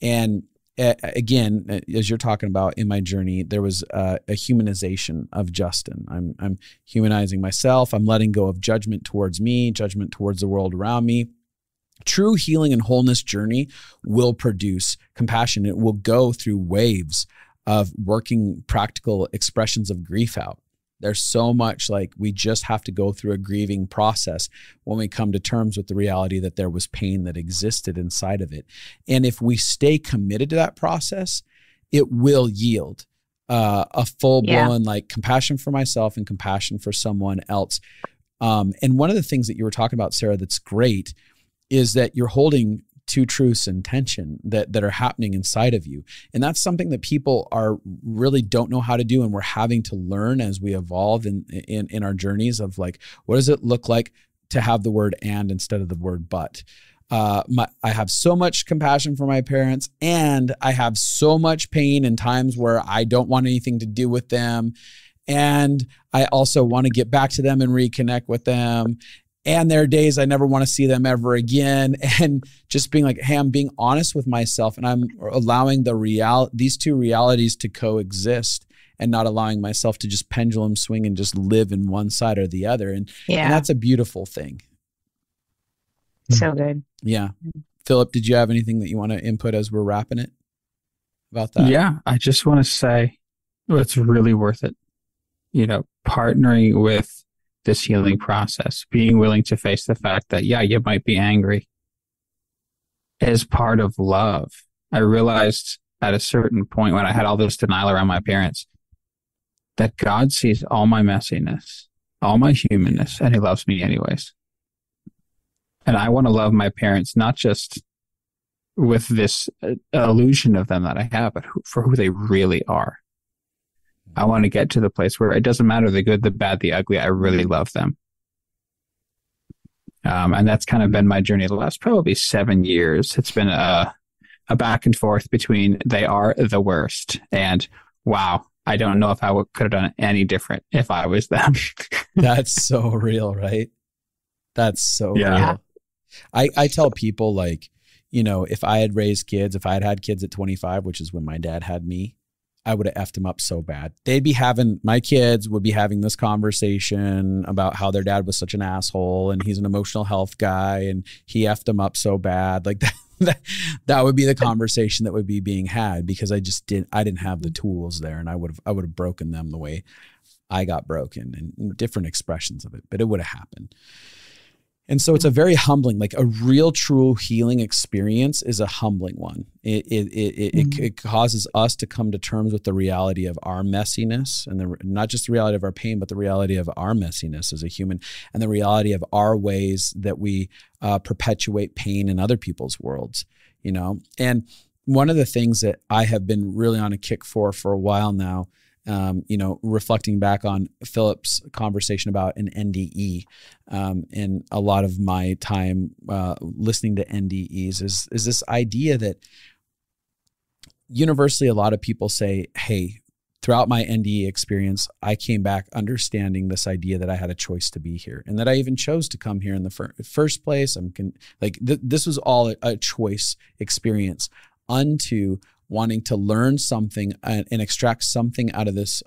Speaker 1: And again, as you're talking about in my journey, there was a humanization of Justin. I'm humanizing myself. I'm letting go of judgment towards me, judgment towards the world around me. True healing and wholeness journey will produce compassion. It will go through waves of working practical expressions of grief out. There's so much like we just have to go through a grieving process when we come to terms with the reality that there was pain that existed inside of it. And if we stay committed to that process, it will yield a full-blown like compassion for myself and compassion for someone else. And one of the things that you were talking about, Sarah, that's great is that you're holding two truths in tension that are happening inside of you. And that's something that people really don't know how to do. And we're having to learn as we evolve in our journeys of like, what does it look like to have the word and instead of the word but? I have so much compassion for my parents, and I have so much pain in times where I don't want anything to do with them. And I also want to get back to them and reconnect with them. And there are days I never want to see them ever again. And just being like, hey, I'm being honest with myself, and I'm allowing these two realities to coexist, and not allowing myself to just pendulum swing and just live in one side or the other. And that's a beautiful thing.
Speaker 4: So good.
Speaker 1: Yeah. Phillip, did you have anything that you want to input as we're wrapping it about that?
Speaker 3: Yeah, I just want to say it's really worth it. Partnering with this healing process, being willing to face the fact that, you might be angry, is part of love. I realized at a certain point when I had all this denial around my parents that God sees all my messiness, all my humanness, and he loves me anyways. And I want to love my parents, not just with this illusion of them that I have, but for who they really are. I want to get to the place where it doesn't matter the good, the bad, the ugly. I really love them. And that's kind of been my journey the last probably 7 years. It's been a back and forth between they are the worst and wow, I don't know if I could have done any different if I was them.
Speaker 1: That's so real, right? That's so real. I tell people, like, if I had raised kids, if I had had kids at 25, which is when my dad had me, I would have effed them up so bad. My kids would be having this conversation about how their dad was such an asshole and he's an emotional health guy and he effed them up so bad. Like that would be the conversation that would be being had, because I didn't have the tools there, and I would have broken them the way I got broken, and different expressions of it, but it would have happened. And so it's a very humbling, like a real true healing experience is a humbling one. It causes us to come to terms with the reality of our messiness, and not just the reality of our pain, but the reality of our messiness as a human, and the reality of our ways that we perpetuate pain in other people's worlds, And one of the things that I have been really on a kick for a while now, reflecting back on Phillip's conversation about an NDE, and a lot of my time listening to NDEs is this idea that universally a lot of people say, hey, throughout my NDE experience, I came back understanding this idea that I had a choice to be here, and that I even chose to come here in the first place. This was all a choice experience unto wanting to learn something and extract something out of this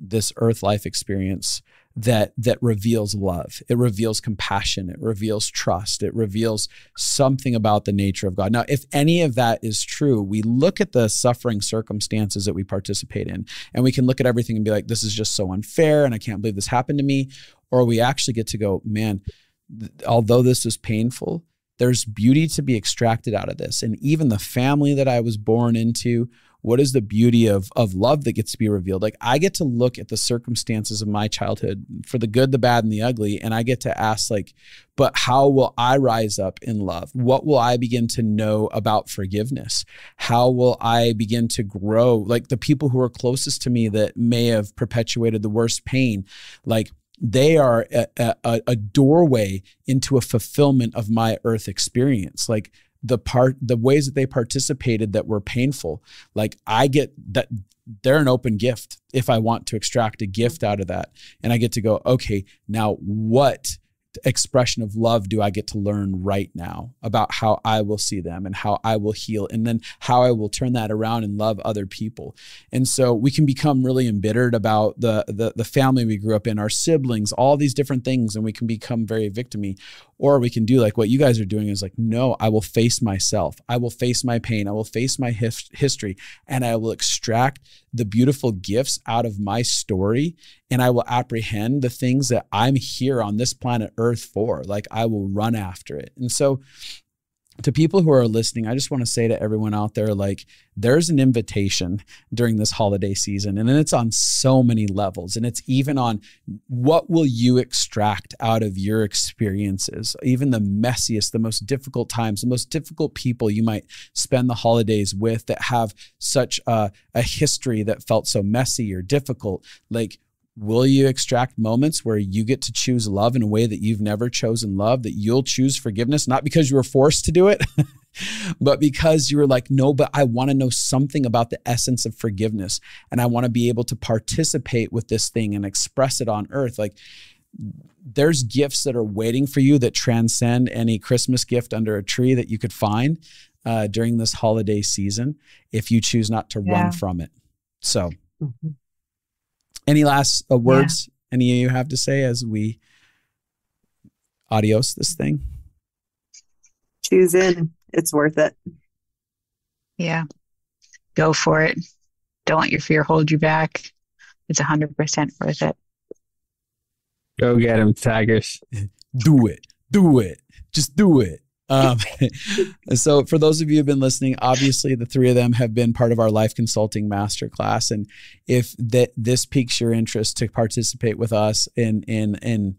Speaker 1: this earth life experience that reveals love. It reveals compassion. It reveals trust. It reveals something about the nature of God. Now, if any of that is true, we look at the suffering circumstances that we participate in, and we can look at everything and be like, this is just so unfair, and I can't believe this happened to me. Or we actually get to go, man, although this is painful, there's beauty to be extracted out of this. And even the family that I was born into, what is the beauty of love that gets to be revealed? Like, I get to look at the circumstances of my childhood for the good, the bad, and the ugly. And I get to ask, like, but how will I rise up in love? What will I begin to know about forgiveness? How will I begin to grow? Like, the people who are closest to me that may have perpetuated the worst pain, like, they are a doorway into a fulfillment of my earth experience. Like, the ways that they participated that were painful, like, I get that they're an open gift if I want to extract a gift out of that. And I get to go, okay, now what expression of love do I get to learn right now about how I will see them and how I will heal, and then how I will turn that around and love other people. And so we can become really embittered about the family we grew up in, our siblings, all these different things, and we can become very victim-y. Or we can do like what you guys are doing, is like, no, I will face myself. I will face my pain. I will face my history, and I will extract the beautiful gifts out of my story, and I will apprehend the things that I'm here on this planet Earth for. Like, I will run after it. And so to people who are listening, I just want to say to everyone out there, like, there's an invitation during this holiday season, and it's on so many levels. And it's even on what will you extract out of your experiences, even the messiest, the most difficult times, the most difficult people you might spend the holidays with that have such a history that felt so messy or difficult. Like, will you extract moments where you get to choose love in a way that you've never chosen love, that you'll choose forgiveness, not because you were forced to do it, but because you were like, no, but I want to know something about the essence of forgiveness. And I want to be able to participate with this thing and express it on earth. Like, there's gifts that are waiting for you that transcend any Christmas gift under a tree that you could find during this holiday season, if you choose not to run from it. So any last words any of you have to say as we adios this thing?
Speaker 5: Choose in. It's worth it.
Speaker 4: Yeah. Go for it. Don't let your fear hold you back. It's 100% worth it.
Speaker 3: Go get him, Tigers.
Speaker 1: Do it. Do it. Just do it. So for those of you who have been listening, obviously the three of them have been part of our life consulting masterclass. And if this piques your interest to participate with us in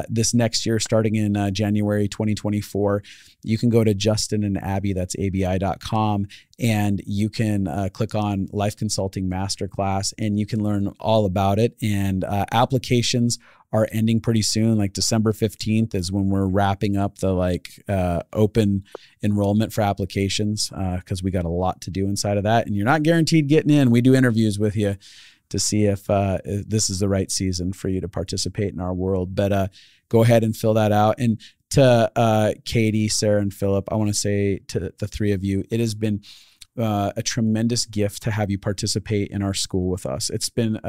Speaker 1: this next year, starting in January 2024, you can go to Justin and Abby, that's abi.com, and you can click on Life Consulting Masterclass, and you can learn all about it. And applications are ending pretty soon. Like December 15th is when we're wrapping up the open enrollment for applications, because we got a lot to do inside of that. And you're not guaranteed getting in. We do interviews with you to see if this is the right season for you to participate in our world. But go ahead and fill that out. And to Katie, Sarah, and Phillip, I want to say to the three of you, it has been a tremendous gift to have you participate in our school with us. It's been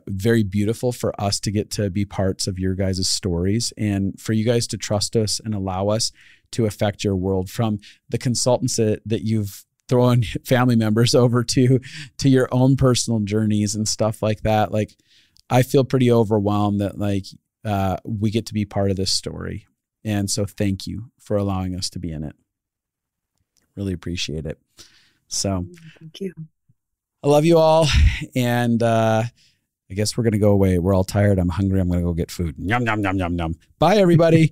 Speaker 1: very beautiful for us to get to be parts of your guys' stories, and for you guys to trust us and allow us to affect your world, from the consultants that you've thrown family members over to your own personal journeys and stuff like that. Like, I feel pretty overwhelmed that we get to be part of this story. And so thank you for allowing us to be in it. Really appreciate it. So
Speaker 5: thank you.
Speaker 1: I love you all. And I guess we're going to go away. We're all tired. I'm hungry. I'm going to go get food. Yum, yum, yum, yum, yum. Bye, everybody.